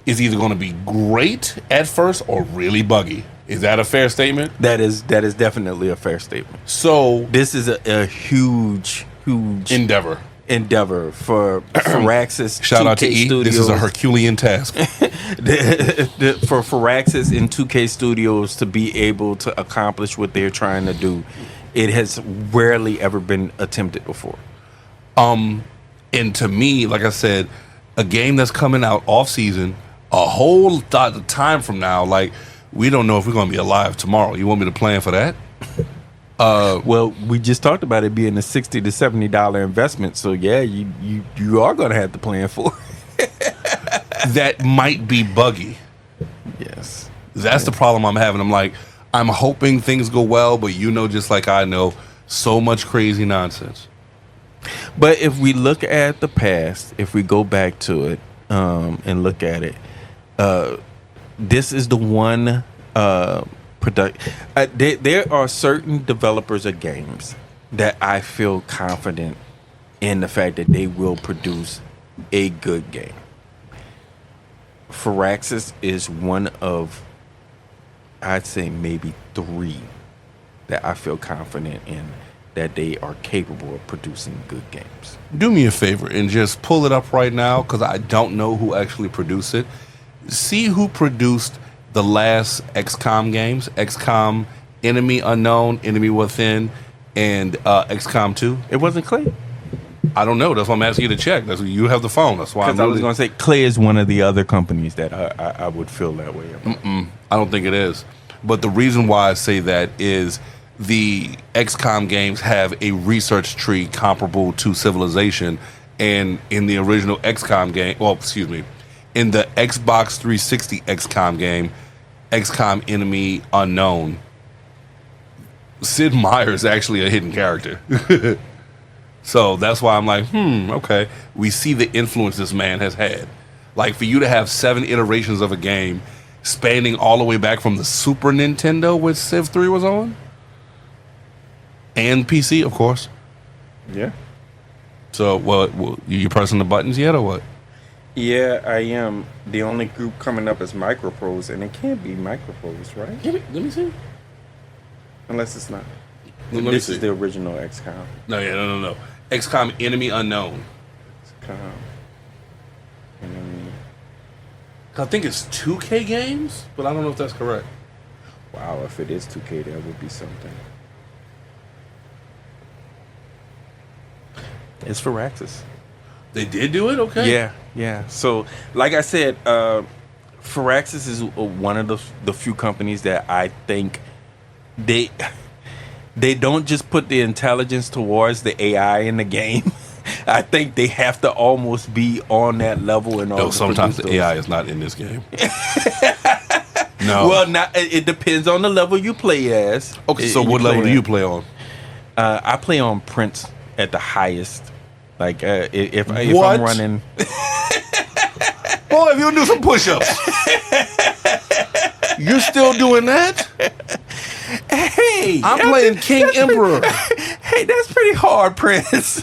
is either going to be great at first or really buggy. Is that a fair statement? That is definitely a fair statement. So this is a huge endeavor for Firaxis. Shout out to E. Studios. This is a Herculean task. For Firaxis and 2K Studios to be able to accomplish what they're trying to do. It has rarely ever been attempted before. And to me, like I said, a game that's coming out off season, a whole lot of time from now, like we don't know if we're going to be alive tomorrow. You want me to plan for that? Well, we just talked about it being a $60 to $70 investment, so yeah, you are going to have to plan for it. That might be buggy. Yes, that's the problem I'm having. I'm like, I'm hoping things go well, but just like I know, so much crazy nonsense. But if we look at the past, if we go back to it and look at it, this is the one product. There are certain developers of games that I feel confident in the fact that they will produce a good game. Firaxis is one of, I'd say maybe 3 that I feel confident in that they are capable of producing good games. Do me a favor and just pull it up right now, because I don't know who actually produced it. See who produced the last XCOM games: XCOM Enemy Unknown, Enemy Within, and XCOM 2. It wasn't Clay. I don't know. That's why I'm asking you to check. That's you have the phone. That's why I was going to say Clay is one of the other companies that I would feel that way about. I don't think it is. But the reason why I say that is the XCOM games have a research tree comparable to Civilization, and in the original XCOM game, in the Xbox 360 XCOM game, XCOM Enemy Unknown, Sid Meier's is actually a hidden character. So that's why I'm like, okay. We see the influence this man has had. Like, for you to have 7 iterations of a game spanning all the way back from the Super Nintendo, which Civ 3 was on, and PC, of course. Yeah. So, well, you pressing the buttons yet, or what? Yeah, I am. The only group coming up is Microprose, and it can't be Microprose, right? Let me see. Unless it's not. This is the original XCOM. No. XCOM Enemy Unknown. XCOM Enemy. I think it's 2K games, but I don't know if that's correct. Wow, if it is 2K, that would be something. It's Firaxis. They did do it? Okay. Yeah. So, like I said, Firaxis is one of the few companies that I think they don't just put the intelligence towards the AI in the game. I think they have to almost be on that level. No, sometimes the AI is not in this game. No. Well, it depends on the level you play as. Okay, so what level do you play on? I play on Prince at the highest. Like, if I'm running... Boy, if you do some push-ups. You're still doing that? Hey! I'm playing King Emperor. Hey, that's pretty hard, Prince.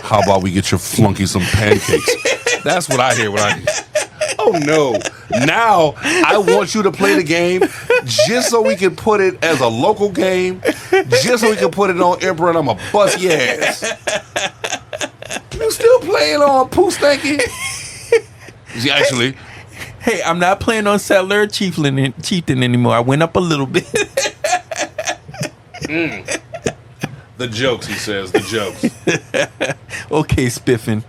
How about we get your flunky some pancakes? That's what I hear when I... Oh, no. Now, I want you to play the game just so we can put it as a local game, just so we can put it on Emperor, and I'm going to bust your ass. You still playing on Pooh Stanky? Actually... Hey, I'm not playing on Settler Chieftain anymore. I went up a little bit. The jokes, he says. The jokes. Okay, Spiffin.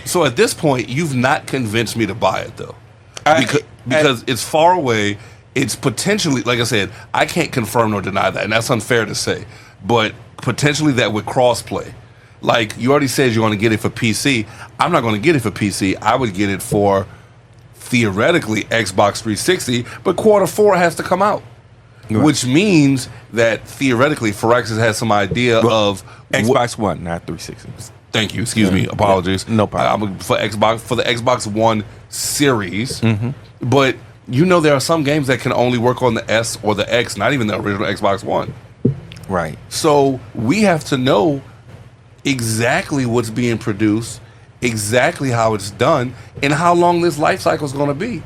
So at this point, you've not convinced me to buy it, though. Because it's far away, it's potentially, like I said, I can't confirm nor deny that, and that's unfair to say, but potentially that would crossplay. Like, you already said you're going to get it for PC. I'm not going to get it for PC. I would get it for, theoretically, Xbox 360, but quarter 4 has to come out. Right. Which means that, theoretically, Phyrexis has some idea of... Xbox One, not 360. Thank you. Excuse me. Apologies. No problem. For the Xbox One series. But you know there are some games that can only work on the S or the X, not even the original Xbox One. Right. So we have to know exactly what's being produced, exactly how it's done, and how long this life cycle is going to be.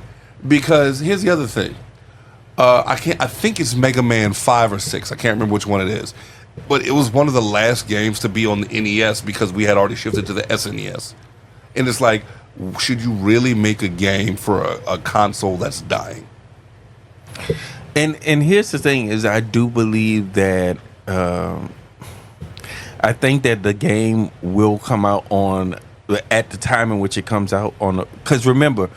Because here's the other thing. I think it's Mega Man 5 or 6. I can't remember which one it is. But it was one of the last games to be on the NES because we had already shifted to the SNES. And it's like, should you really make a game for a console that's dying? And here's the thing is I do believe that I think that the game will come out on at the time in which it comes out on, because remember,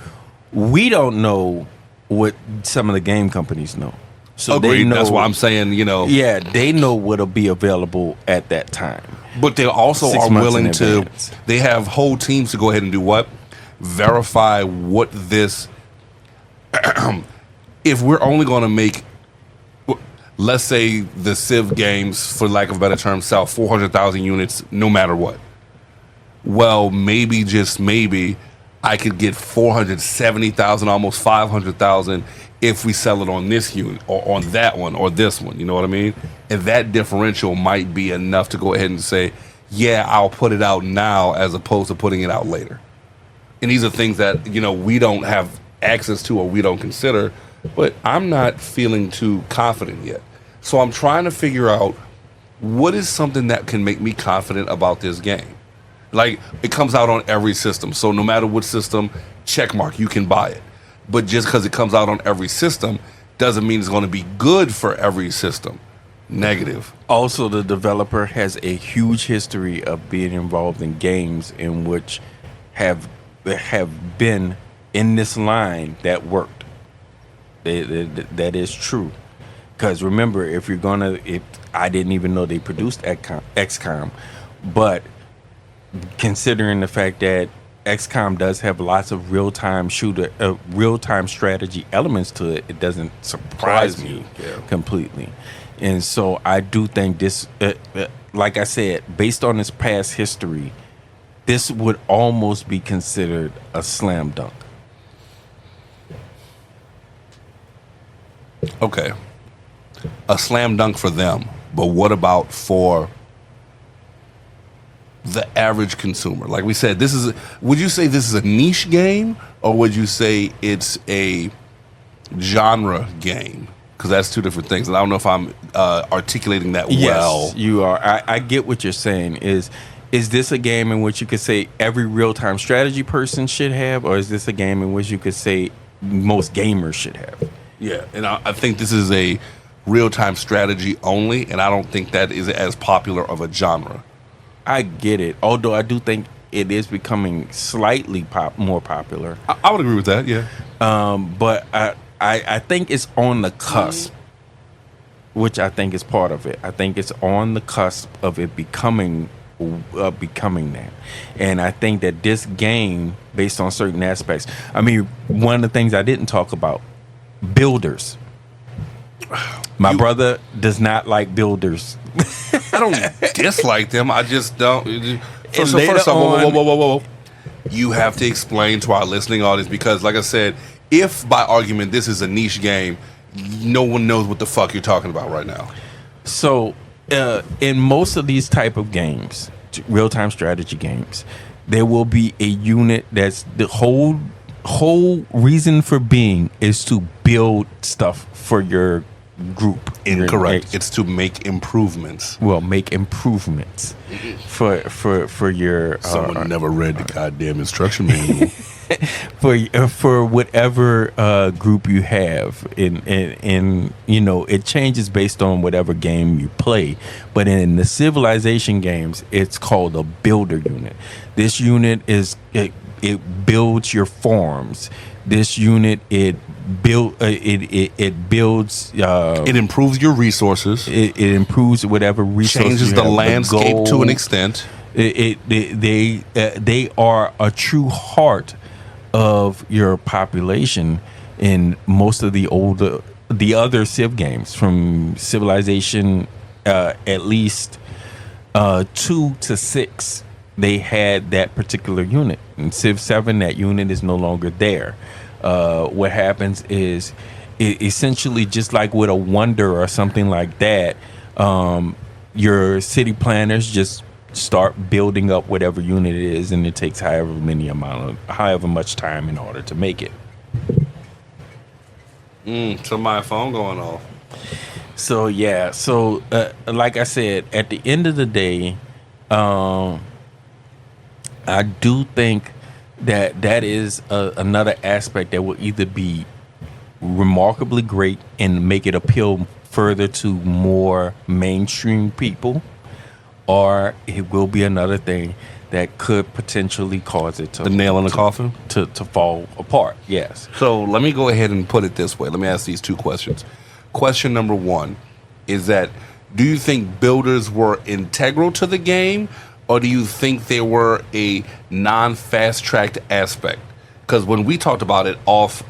we don't know what some of the game companies know. So agreed. They know, that's why I'm saying, yeah, they know what'll be available at that time. But they also 6 are months willing in to. advance. They have whole teams to go ahead and do what? Verify what this. If we're only going to make, let's say the Civ games, for lack of a better term, sell 400,000 units no matter what. Well, maybe, just maybe, I could get 470,000, almost 500,000 if we sell it on this unit or on that one or this one. You know what I mean? And that differential might be enough to go ahead and say, yeah, I'll put it out now as opposed to putting it out later. And these are things that, we don't have access to or we don't consider, but I'm not feeling too confident yet. So I'm trying to figure out what is something that can make me confident about this game. Like, it comes out on every system. So no matter what system, check mark, you can buy it. But just because it comes out on every system doesn't mean it's going to be good for every system. Negative. Also, the developer has a huge history of being involved in games in which have been in this line that worked. That is true. Because remember, if I didn't even know they produced XCOM, but considering the fact that XCOM does have lots of real-time strategy elements to it, it doesn't surprise me completely. And so I do think this, like I said, based on its past history, this would almost be considered a slam dunk. Okay. A slam dunk for them, but what about for the average consumer? Like we said, would you say this is a niche game, or would you say it's a genre game? Because that's two different things, and I don't know if I'm articulating that well. Yes, you are. I get what you're saying. Is this a game in which you could say every real-time strategy person should have, or is this a game in which you could say most gamers should have? Yeah, and I think this is a real-time strategy only, and I don't think that is as popular of a genre. I get it, although I do think it is becoming slightly more popular. I would agree with that, yeah. But I think it's on the cusp, which I think is part of it. I think it's on the cusp of it becoming that. And I think that this game, based on certain aspects, I mean, one of the things I didn't talk about, builders. My brother does not like builders. I don't dislike them. I just don't. First off, whoa. You have to explain to our listening audience, because, like I said, if by argument this is a niche game, no one knows what the fuck you're talking about right now. So, in most of these type of games, real-time strategy games, there will be a unit that's the whole reason for being is to build stuff for your group. Incorrect. It's to make improvements. Well, make improvements for your. Someone never read the goddamn instruction manual. for whatever group you have, in it changes based on whatever game you play. But in the Civilization games, it's called a builder unit. This unit it builds your farms. This unit, it it builds. It improves your resources. It improves whatever resources. Changes you the have, landscape to gold. an extent. They are a true heart of your population in most of the other Civ games, from Civilization at least 2 to 6. They had that particular unit. In Civ 7, that unit is no longer there. What happens is, essentially, just like with a Wonder or something like that, your city planners just start building up whatever unit it is, and it takes however much time in order to make it. So my phone going off. So yeah, like I said, at the end of the day, I do think that is another aspect that will either be remarkably great and make it appeal further to more mainstream people, or it will be another thing that could potentially cause it to The nail in the coffin? to fall apart. Yes. So let me go ahead and put it this way. Let me ask these two questions. Question number one is that, do you think builders were integral to the game, or do you think they were a non-fast-tracked aspect? Because when we talked about it off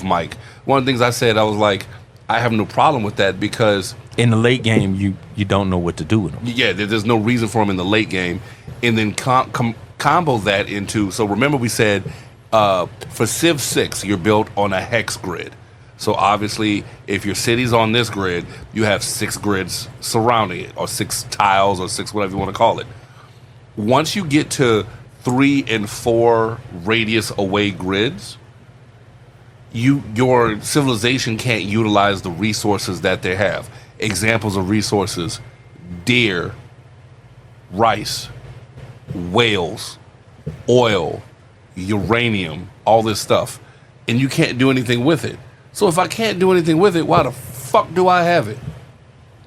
mic, one of the things I said, I was like, I have no problem with that, because In the late game, you don't know what to do with them. yeah, there's no reason for them in the late game. And then combo that into, so remember we said for Civ 6, you're built on a hex grid. So obviously, if your city's on this grid, you have 6 grids surrounding it, or 6 tiles, or 6 whatever you want to call it. Once you get to 3 and 4 radius away grids, your civilization can't utilize the resources that they have. Examples of resources: deer, rice, whales, oil, uranium, all this stuff. And you can't do anything with it. So if I can't do anything with it, why the fuck do I have it?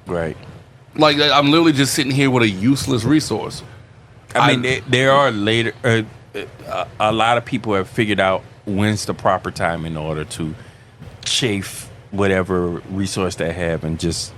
Right. Like, I'm literally just sitting here with a useless resource. I mean, there are later. A lot of people have figured out when's the proper time in order to chafe whatever resource they have and just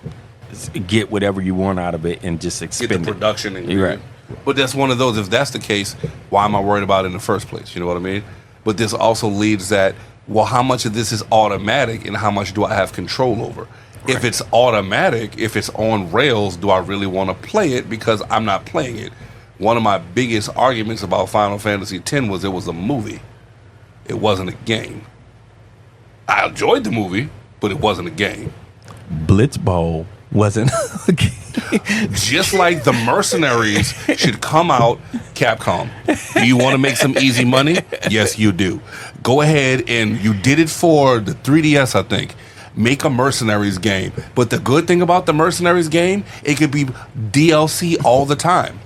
get whatever you want out of it and just expend Get the production. You're right. But that's one of those. If that's the case, why am I worried about it in the first place? You know what I mean? But this also leads that, well, how much of this is automatic and how much do I have control over? Right. If it's automatic, if it's on rails, do I really want to play it because I'm not playing it? One of my biggest arguments about Final Fantasy X was it was a movie. It wasn't a game. I enjoyed the movie, but it wasn't a game. Blitzball wasn't a game. Just like the Mercenaries should come out, Capcom. Do you want to make some easy money? Yes, you do. Go ahead, and you did it for the 3DS, I think. Make a Mercenaries game. But the good thing about the Mercenaries game, it could be DLC all the time.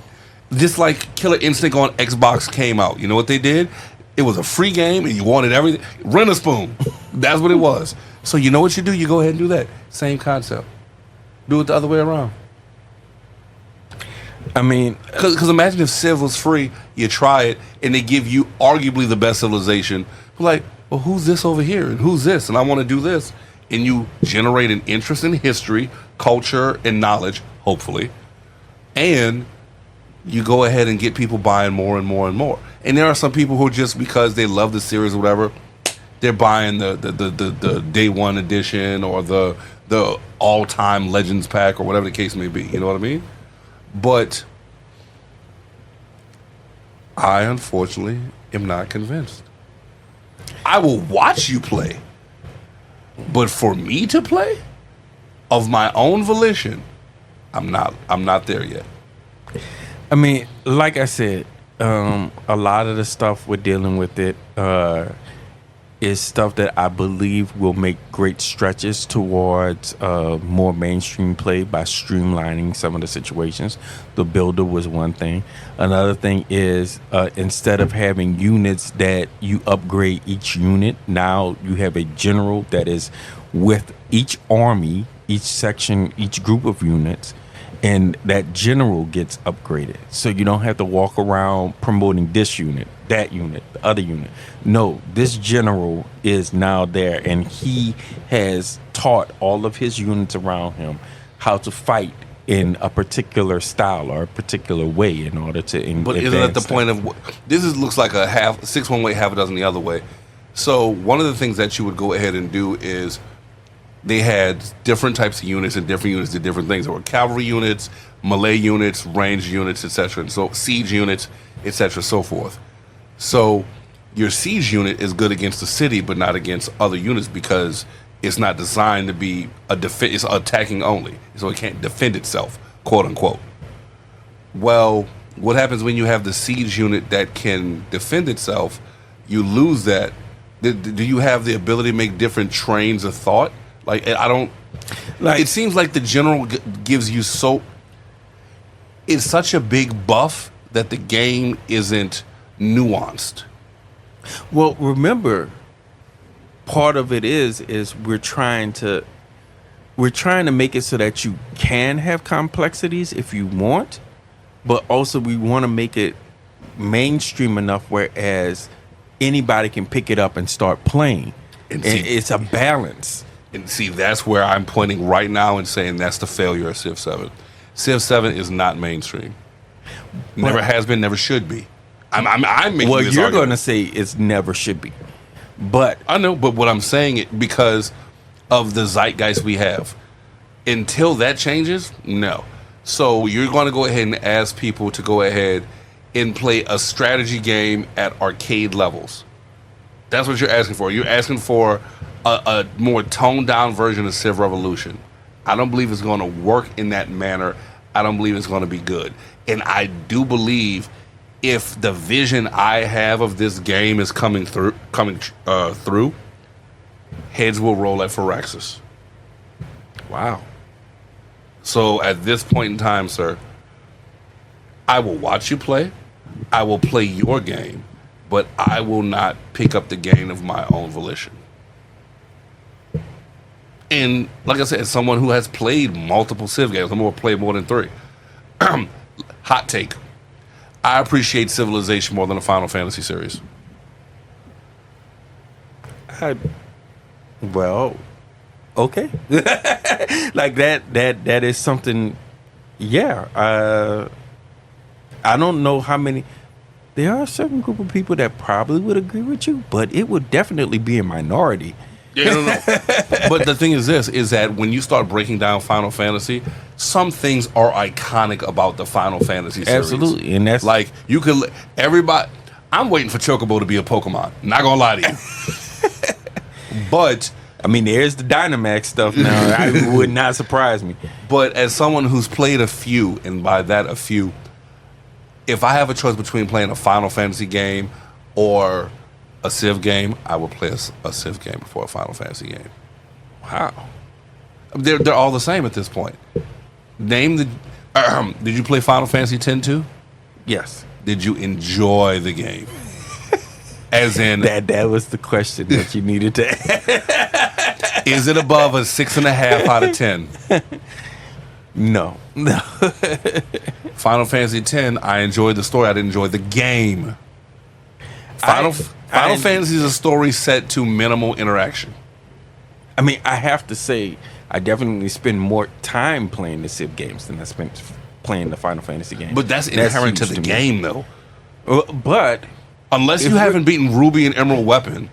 Just like Killer Instinct on Xbox came out. You know what they did? It was a free game, and you wanted everything. Rent a spoon. That's what it was. So you know what you do? You go ahead and do that. Same concept. Do it the other way around. I mean, because imagine if Civ was free, you try it, and they give you arguably the best civilization. Like, well, who's this over here, and who's this, and I want to do this, and you generate an interest in history, culture, and knowledge, hopefully, and you go ahead and get people buying more and more and more. And there are some people who just because they love the series or whatever, they're buying the day one edition or the all-time Legends pack or whatever the case may be. You know what I mean? But I, unfortunately, am not convinced. I will watch you play. But for me to play, of my own volition, I'm not there yet. I mean, like I said, a lot of the stuff we're dealing with is stuff that I believe will make great stretches towards more mainstream play by streamlining some of the situations. The builder was one thing. Another thing is instead of having units that you upgrade each unit, now you have a general that is with each army, each section, each group of units, and that general gets upgraded. So you don't have to walk around promoting this unit, that unit, the other unit. No, this general is now there, and he has taught all of his units around him how to fight in a particular style or a particular way in order to But isn't that the point of this? Looks like a half 6 one way, half a dozen the other way. So one of the things that you would go ahead and do is they had different types of units, and different units did different things. There were cavalry units, melee units, ranged units, etc. And so siege units, etc. So forth. So your siege unit is good against the city, but not against other units because it's not designed to be it's attacking only, so it can't defend itself, quote unquote. Well, what happens when you have the siege unit that can defend itself? You lose that. Do you have the ability to make different trains of thought? Like, I don't. Like, it seems like the general gives you it's such a big buff that the game isn't nuanced. Well, remember, part of it is we're trying to make it so that you can have complexities if you want, but also we want to make it mainstream enough whereas anybody can pick it up and start playing. And it's a balance. And see, that's where I'm pointing right now and saying that's the failure of Civ 7. Civ 7 is not mainstream. Never has been, never should be. I'm making well, this you're argument. going to say it's never should be. But I know, but what I'm saying it because of the zeitgeist we have. Until that changes, no. So you're going to go ahead and ask people to go ahead and play a strategy game at arcade levels. That's what you're asking for. You're asking for a more toned down version of Civ Revolution. I don't believe it's going to work in that manner. I don't believe it's going to be good. And I do believe if the vision I have of this game is coming through, heads will roll at Firaxis. wow. So at this point in time, sir, I will watch you play. I will play your game, but I will not pick up the game of my own volition. And like I said, as someone who has played multiple Civ games, I'm going to play more than 3. Hot take. I appreciate Civilization more than the Final Fantasy series. Well, okay. Like that is something. Yeah. I don't know how many. There are a certain group of people that probably would agree with you, but it would definitely be a minority. Yeah, no. But the thing is this, is that when you start breaking down Final Fantasy, some things are iconic about the Final Fantasy series. Absolutely. And that's like, you could, everybody, I'm waiting for Chocobo to be a Pokemon. Not gonna lie to you. But, I mean, there's the Dynamax stuff now. It would not surprise me. But as someone who's played a few, and by that a few, if I have a choice between playing a Final Fantasy game or a Civ game, I will play a Civ game before a Final Fantasy game. Wow. They're all the same at this point. Name the. Did you play Final Fantasy X too? Yes. Did you enjoy the game? As in, that was the question that you needed to ask. Is it above a 6.5 out of 10? No. Final Fantasy X, I enjoyed the story. I didn't enjoy the game. Final Fantasy is a story set to minimal interaction. I mean, I have to say, I definitely spend more time playing the Civ games than I spent playing the Final Fantasy games. But that's inherent to huge the me. game, though. But Unless you haven't beaten Ruby and Emerald Weapon.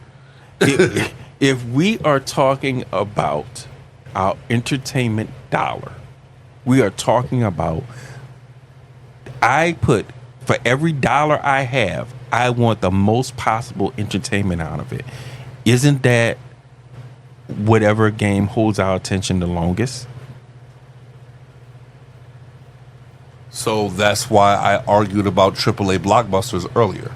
if we are talking about our entertainment dollar, we are talking about, for every dollar I have, I want the most possible entertainment out of it. Isn't that whatever game holds our attention the longest? So that's why I argued about AAA blockbusters earlier.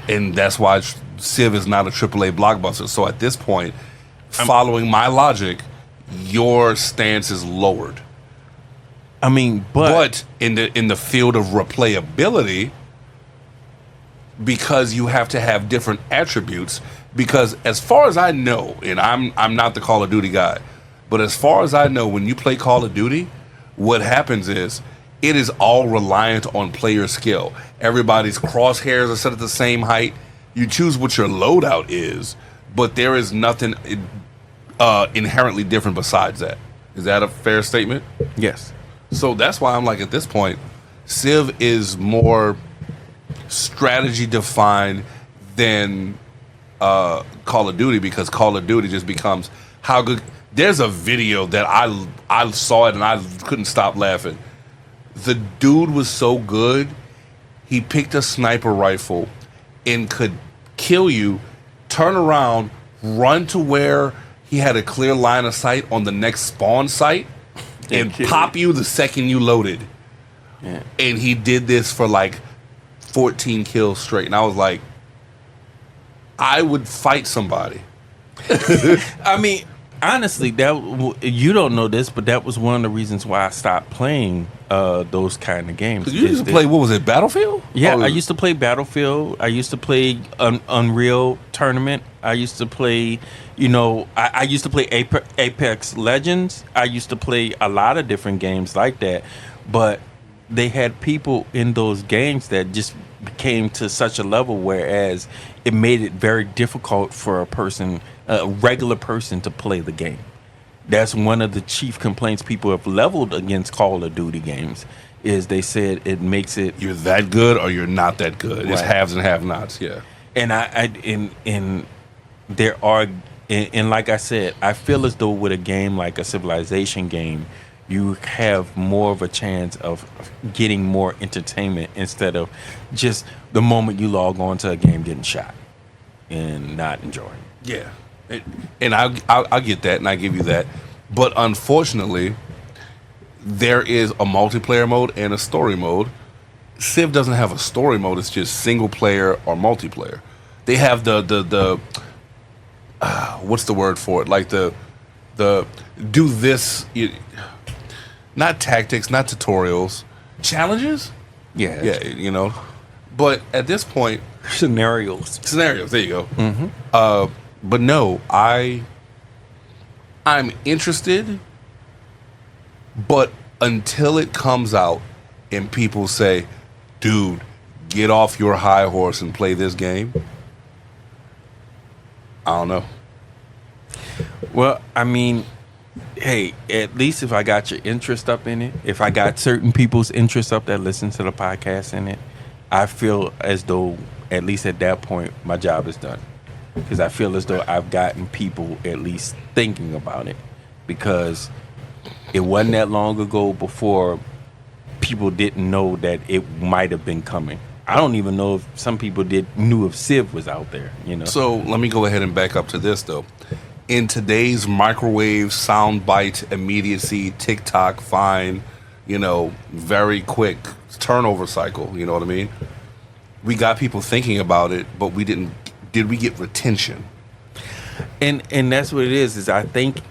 And that's why Civ is not a AAA blockbuster. So at this point, following my logic, your stance is lowered. I mean, but in the field of replayability, because you have to have different attributes, because as far as I know, and I'm not the Call of Duty guy, but as far as I know, when you play Call of Duty, what happens is it is all reliant on player skill. Everybody's crosshairs are set at the same height. You choose what your loadout is, but there is nothing inherently different besides that. Is that a fair statement? Yes. So that's why I'm like, at this point, Civ is more strategy defined than Call of Duty, because Call of Duty just becomes how good. There's a video that I saw it and I couldn't stop laughing. The dude was so good, he picked a sniper rifle and could kill you, turn around, run to where he had a clear line of sight on the next spawn site, and pop you the second you loaded. Yeah. And he did this for like 14 kills straight. And I was like, I would fight somebody. I mean, honestly, you don't know this, but that was one of the reasons why I stopped playing those kind of games. You used to play, what was it, Battlefield? Yeah, I used to play Battlefield. I used to play Unreal Tournament. I used to play, I used to play Apex Legends. I used to play a lot of different games like that. But they had people in those games that just came to such a level, whereas it made it very difficult for a regular person to play the game. That's one of the chief complaints people have leveled against Call of Duty games, is they said it makes it, you're that good or you're not that good. It's Right. haves and have-nots, yeah. and there are, and like I said, I feel as though with a game like a Civilization game, you have more of a chance of getting more entertainment instead of just the moment you log on to a game getting shot and not enjoying it. Yeah. And I'll get that, and I give you that. But unfortunately, there is a multiplayer mode and a story mode. Civ doesn't have a story mode. It's just single player or multiplayer. They have the what's the word for it? Like the do this, not tactics, not tutorials, challenges. Yeah. But at this point, Scenarios. There you go. Mm-hmm. But no, I'm interested, but until it comes out and people say, dude, get off your high horse and play this game, I don't know. Well, I mean, hey, at least if I got your interest up in it, if I got certain people's interest up that listen to the podcast in it, I feel as though, at least at that point, my job is done. Because I feel as though I've gotten people at least thinking about it. Because it wasn't that long ago before people didn't know that it might have been coming. I don't even know if some people knew if Civ was out there, So let me go ahead and back up to this, though. In today's microwave, soundbite, immediacy, TikTok, fine, very quick turnover cycle, you know what I mean? We got people thinking about it, but did we get retention? And that's what it is I think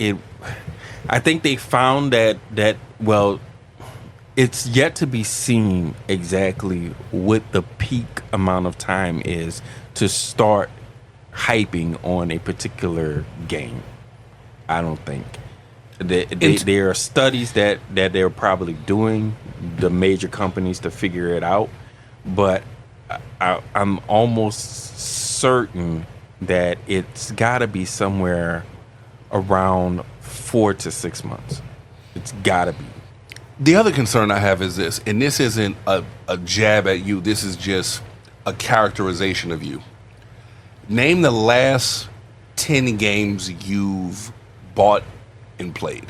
they found that well, it's yet to be seen exactly what the peak amount of time is to start hyping on a particular game. I don't think. There are studies that they're probably doing, the major companies, to figure it out, but I'm almost certain that it's got to be somewhere around 4 to 6 months. It's got to be. The other concern I have is this, and this isn't a jab at you, this is just a characterization of you. Name the last 10 games you've bought and played.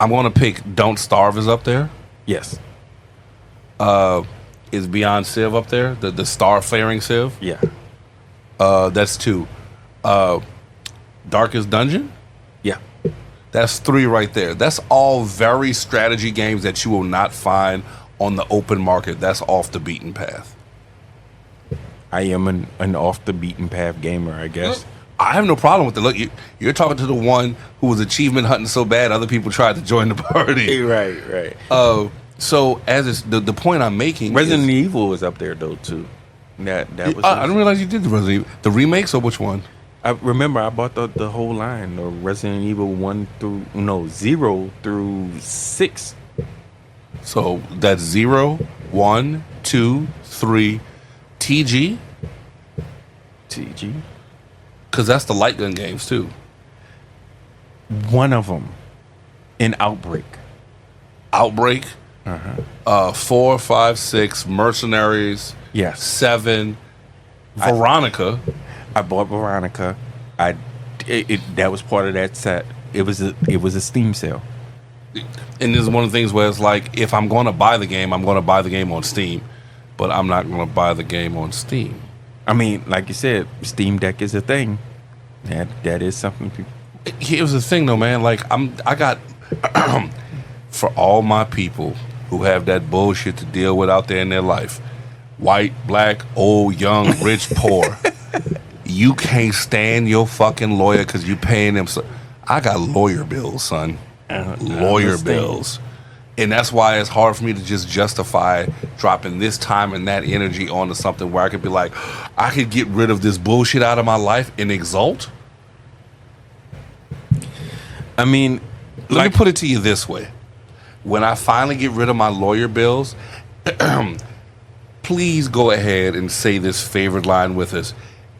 I'm going to pick Don't Starve is up there. Yes. Is Beyond Civ up there? The star-faring Civ? Yeah. That's 2. Darkest Dungeon? Yeah. That's 3 right there. That's all very strategy games that you will not find on the open market. That's off the beaten path. I am an off the beaten path gamer, I guess. I have no problem with it. Look, you're talking to the one who was achievement hunting so bad other people tried to join the party. Right. So as it's, the point I'm making, Resident Evil was up there though too. That was. I didn't realize you did the Resident Evil. The remakes or which one? I remember I bought the whole line, the Resident Evil 0 through 6. So that's 0, 1, 2, 3, TG, TG. because that's the light gun games too. One of them in Outbreak. Outbreak, 4, 5, 6, Mercenaries, Yes. 7, Veronica. I bought Veronica. That was part of that set. It was a Steam sale. And this is one of the things where it's like, if I'm going to buy the game, I'm going to buy the game on Steam, but I'm not going to buy the game on Steam. I mean, like you said, Steam Deck is a thing. That is something people. Here's the thing, though, man. Like, I got for all my people who have that bullshit to deal with out there in their life, white, black, old, young, rich, poor. You can't stand your fucking lawyer because you paying them. I got lawyer bills, son. Lawyer bills. And that's why it's hard for me to just justify dropping this time and that energy onto something where I could be like, I could get rid of this bullshit out of my life and exult. I mean, Let me put it to you this way. When I finally get rid of my lawyer bills, please go ahead and say this favorite line with us.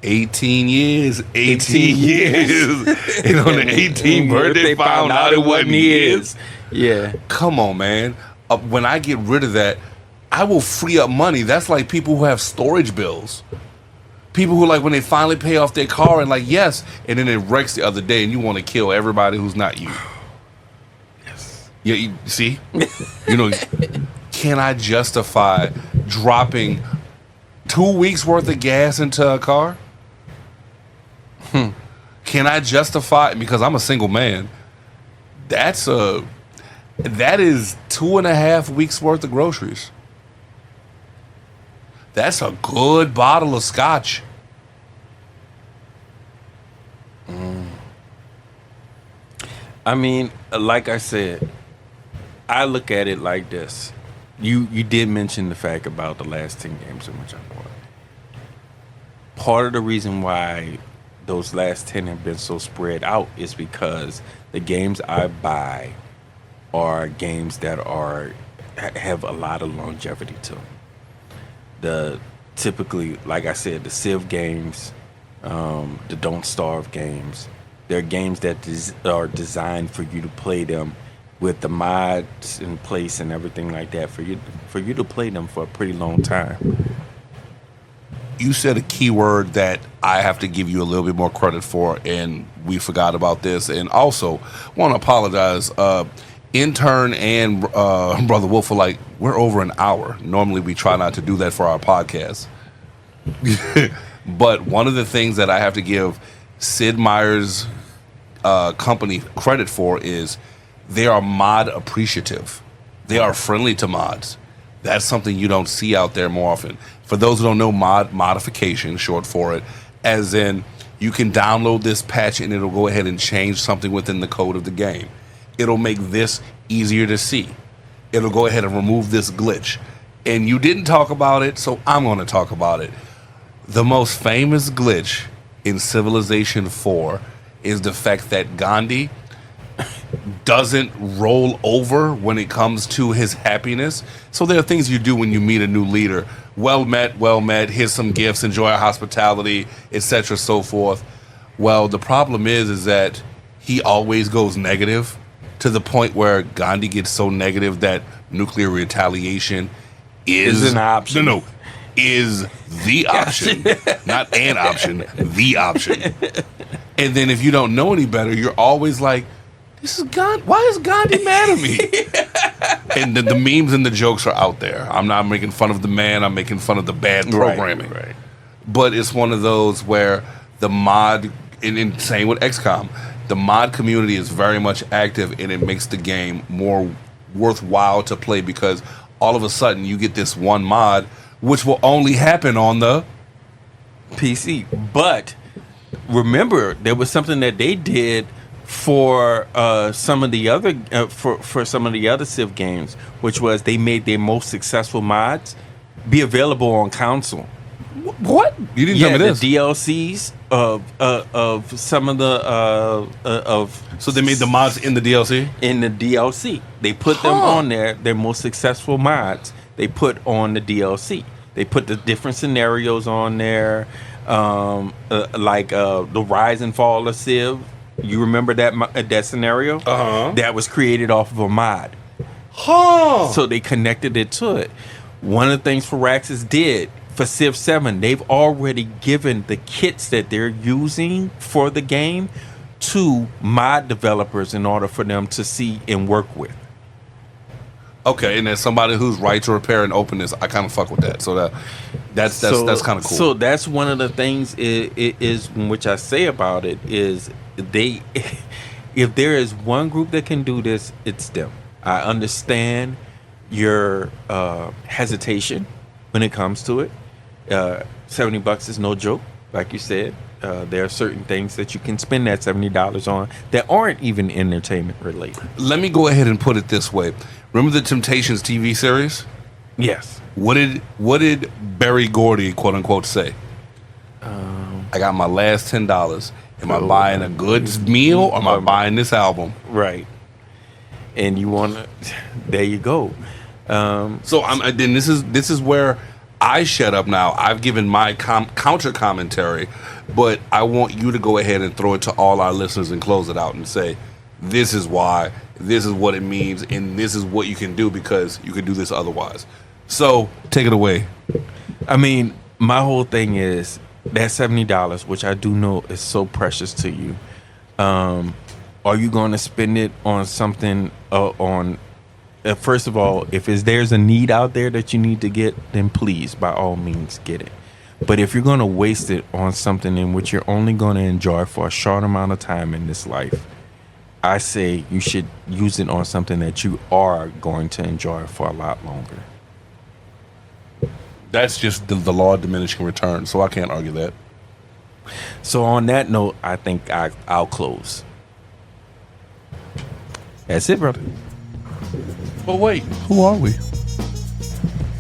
18 years, 18 years. And on the 18th birthday, found out it wasn't his. Yeah. Come on, man. When I get rid of that, I will free up money. That's like people who have storage bills. People who, like, when they finally pay off their car and, like, yes, and then it wrecks the other day and you want to kill everybody who's not you. Yes. Yeah, you see? You know, can I justify dropping 2 weeks worth of gas into a car? Can I justify, because I'm a single man, that is 2.5 weeks worth of groceries. That's a good bottle of scotch. I mean, like I said, I look at it like this. You did mention the fact about the last 10 games in which I bought. Part of the reason why those last 10 have been so spread out is because the games I buy are games that have a lot of longevity to them. Typically, like I said, the Civ games, the Don't Starve games, they're games that are designed for you to play them with the mods in place and everything like that for you to play them for a pretty long time. You said a key word that I have to give you a little bit more credit for, and we forgot about this. And also, want to apologize. Intern and Brother Wolf are like, we're over an hour. Normally, we try not to do that for our podcast. But one of the things that I have to give Sid Meier's company credit for is they are mod appreciative. They are friendly to mods. That's something you don't see out there more often. For those who don't know, modification, short for it, as in you can download this patch and it'll go ahead and change something within the code of the game. It'll make this easier to see. It'll go ahead and remove this glitch. And you didn't talk about it, so I'm going to talk about it. The most famous glitch in Civilization 4 is the fact that Gandhi doesn't roll over when it comes to his happiness. So there are things you do when you meet a new leader. Well met, here's some gifts, enjoy our hospitality, etc., so forth. Well, the problem is that he always goes negative to the point where Gandhi gets so negative that nuclear retaliation is an option. No, is the option. Not an option, the option. And then if you don't know any better, you're always like, this is Gandhi. Why is Gandhi mad at me? And the memes and the jokes are out there. I'm not making fun of the man. I'm making fun of the bad programming. Right. But it's one of those where the mod, and same with XCOM, the mod community is very much active, and it makes the game more worthwhile to play because all of a sudden you get this one mod, which will only happen on the PC. But remember, there was something that they did for some of the other for some of the other Civ games, which was they made their most successful mods be available on console. What? You didn't tell me this. The DLCs of some of the of So they made the mods in the DLC? in the DLC. They put them on there. Their most successful mods they put on the DLC. They put the different scenarios on there, like the rise and fall of Civ. You remember that scenario? That was created off of a mod. So they connected it to it. One of the things Firaxis did for Civ 7, they've already given the kits that they're using for the game to mod developers in order for them to see and work with. Okay, and as somebody who's right to repair and openness, I kind of fuck with that. So that's kind of cool. So that's one of the things is which I say about it is they, if there is one group that can do this, it's them. I understand your hesitation when it comes to it. $70 is no joke, like you said. There are certain things that you can spend that $70 on that aren't even entertainment related. Let me go ahead and put it this way. Remember the Temptations TV series? Yes. What did Barry Gordy, quote unquote, say? I got my last $10. Am I buying a good meal or am I buying this album? Right. And you want to, there you go. So then this is where I shut up now. I've given my counter commentary, but I want you to go ahead and throw it to all our listeners and close it out and say, this is why, this is what it means, and this is what you can do because you can do this otherwise. So take it away. I mean, my whole thing is that $70, which I do know is so precious to you. Are you going to spend it on something first of all, if there's a need out there that you need to get, then please, by all means, get it. But if you're going to waste it on something in which you're only going to enjoy for a short amount of time in this life, I say you should use it on something that you are going to enjoy for a lot longer. That's just the law of diminishing returns, so I can't argue that. So on that note, I think I'll close. That's it, brother. But wait, who are we?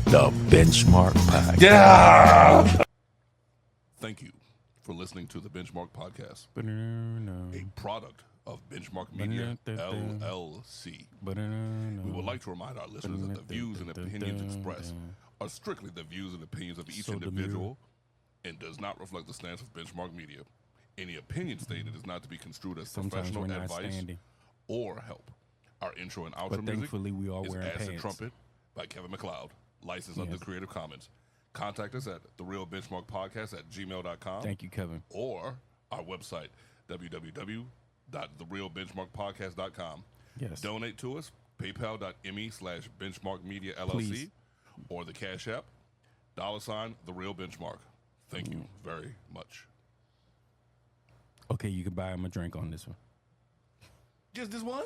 The Benchmark Podcast. Yeah! Thank you for listening to the Benchmark Podcast, a product of Benchmark Media, LLC. We would like to remind our listeners that the views and opinions expressed are strictly the views and opinions of each individual and does not reflect the stance of Benchmark Media. Any opinion stated is not to be construed as professional advice or help. Our intro and outro but thankfully music we are is wearing Acid pants. Trumpet by Kevin MacLeod, licensed under Creative Commons. Contact us at therealbenchmarkpodcast@gmail.com. Thank you, Kevin. Or our website, www.therealbenchmarkpodcast.com. Yes. Donate to us, paypal.me/benchmarkmediallc, Please. or the Cash App, $TheRealBenchmark. Thank you very much. Okay, you can buy him a drink on this one. Just this one?